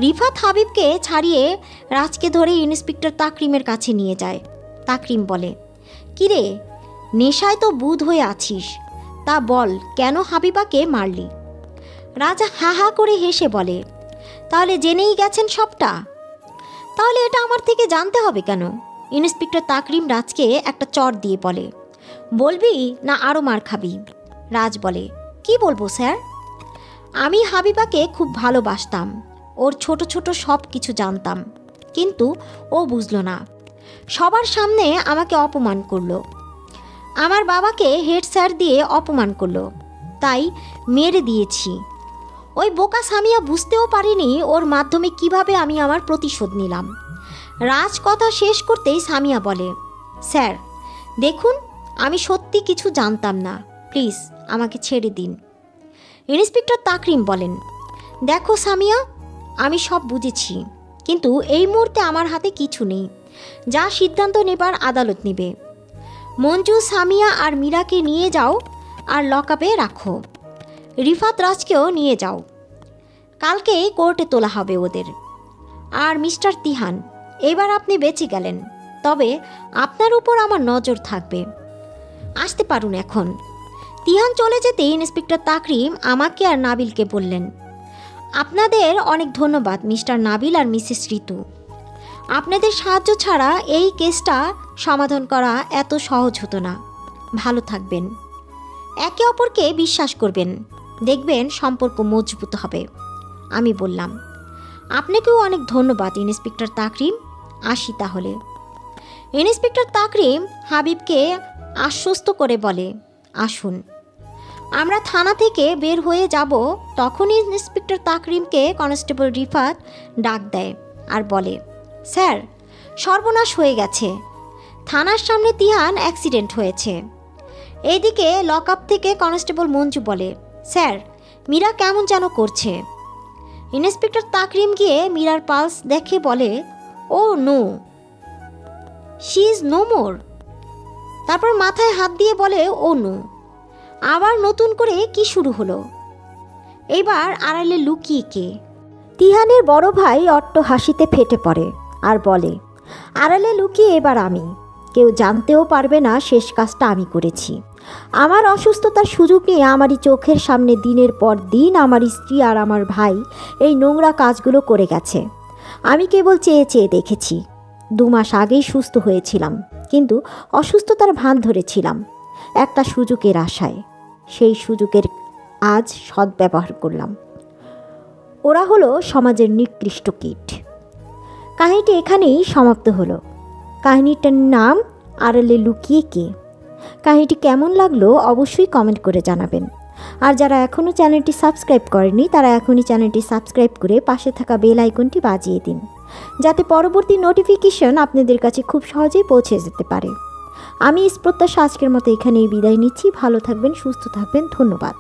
রিফাত হাবিবকে ছাড়িয়ে রাজকে ধরে ইন্সপেক্টর তাকরিমের কাছে নিয়ে যায়। তাকরিম বলে, কিরে, নেশায় তো বুধ হয়ে আছিস, তা বল কেন হাবিবাকে মারলি? রাজা হা হা করে হেসে বলে, তাহলে জেনেই গেছেন সবটা? তাহলে এটা আমার থেকে জানতে হবে কেন? ইন্সপেক্টর তাকরিম রাজকে একটা চড় দিয়ে বলে, বলবি না আরও মার খাবি? রাজ বলে, কি বলবো স্যার? আমি হাবিবাকে খুব ভালোবাসতাম, ওর ছোট ছোট সব কিছু জানতাম, কিন্তু ও বুঝলো না। সবার সামনে আমাকে অপমান করলো। আমার বাবাকে হেড স্যার দিয়ে অপমান করলো, তাই মেরে দিয়েছি। ওই বোকা সামিয়া বুঝতেও পারিনি ওর মাধ্যমে কিভাবে আমি আমার প্রতিশোধ নিলাম। রাজ কথা শেষ করতেই সামিয়া বলে, স্যার দেখুন, আমি সত্যি কিছু জানতাম না, প্লিজ আমাকে ছেড়ে দিন। ইন্সপেক্টর তাকরিম বলেন, দেখো সামিয়া, আমি সব বুঝেছি, কিন্তু এই মুহূর্তে আমার হাতে কিছু নেই। যা সিদ্ধান্ত নেবার আদালত নেবে। মঞ্জু, সামিয়া আর মীরাকে নিয়ে যাও আর লকআপে রাখো। রিফাত রাজকেও নিয়ে যাও, কালকে কোর্টে তোলা হবে ওদের। আর মিস্টার তিহান, এবার আপনি বেঁচে গেলেন, তবে আপনার উপর আমার নজর থাকবে। আসতে পারুন এখন। তিহান চলে যেতে ইন্সপেক্টর তাকরিম আমাকে আর নাবিলকে বললেন, আপনাদের অনেক ধন্যবাদ মিস্টার নাবিল আর মিসেস ঋতু। আপনাদের সাহায্য ছাড়া এই কেসটা সমাধান করা এত সহজ হতো না। ভালো থাকবেন, একে অপরকে বিশ্বাস করবেন, দেখবেন সম্পর্ক মজবুত হবে। আমি বললাম, আপনাকেও অনেক ধন্যবাদ ইন্সপেক্টর তাকরিম, আসি তাহলে। ইন্সপেক্টর তাকরিম হাবিবকে আশ্বস্ত করে বলে, আসুন। আমরা থানা থেকে বের হয়ে যাব, তখনই ইন্সপেক্টর তাকরিমকে কনস্টেবল রিফাত ডাক দেয় আর বলে, স্যার সর্বনাশ হয়ে গেছে, থানার সামনে তিহান অ্যাক্সিডেন্ট হয়েছে। এইদিকে লকআপ থেকে কনস্টেবল মঞ্জু বলে, স্যার মীরা কেমন যেন করছে। ইন্সপেক্টর তাকরিম গিয়ে মীরার পালস দেখে বলে, oh no, she is no more. তারপর মাথায় হাত দিয়ে বলে, ও নো। আবার নতুন করে কি শুরু হলো? এইবার আড়ালে লুকিয়ে কে? তিহানের বড় ভাই অট্ট হাসিতে ফেটে পড়ে আর বলে, আড়ালে লুকিয়ে এবার আমি, কেউ জানতেও পারবে না শেষ কাজটা আমি করেছি। আমার অসুস্থতার সুযোগ নিয়ে আমারই চোখের সামনে দিনের পর দিন আমার স্ত্রী আর আমার ভাই এই নোংরা কাজগুলো করে গেছে। আমি কেবল চেয়ে চেয়ে দেখেছি। 2 মাস আগেই সুস্থ হয়েছিলাম, কিন্তু অসুস্থতার ভান ধরেছিলাম একটা সুযোগের আশায়। সেই সুযোগের আজ সদ্ব্যবহার করলাম। ওরা হলো সমাজের নিকৃষ্ট কীট। কাহিনীটি এখানেই সমাপ্ত হলো। কাহিনীটার নাম আড়ালে লুকিয়ে কে। কাহিনীটি কেমন লাগলো অবশ্যই কমেন্ট করে জানাবেন। আর যারা এখনও চ্যানেলটি সাবস্ক্রাইব করেনি তারা এখনই চ্যানেলটি সাবস্ক্রাইব করে পাশে থাকা বেল আইকনটি বাজিয়ে দিন, যাতে পরবর্তী নোটিফিকেশন আপনাদের কাছে খুব সহজেই পৌঁছে যেতে পারে। আমি প্রত্যাশা আজকের মতো এখানেই বিদায় নিচ্ছি। ভালো থাকবেন, সুস্থ থাকবেন, ধন্যবাদ।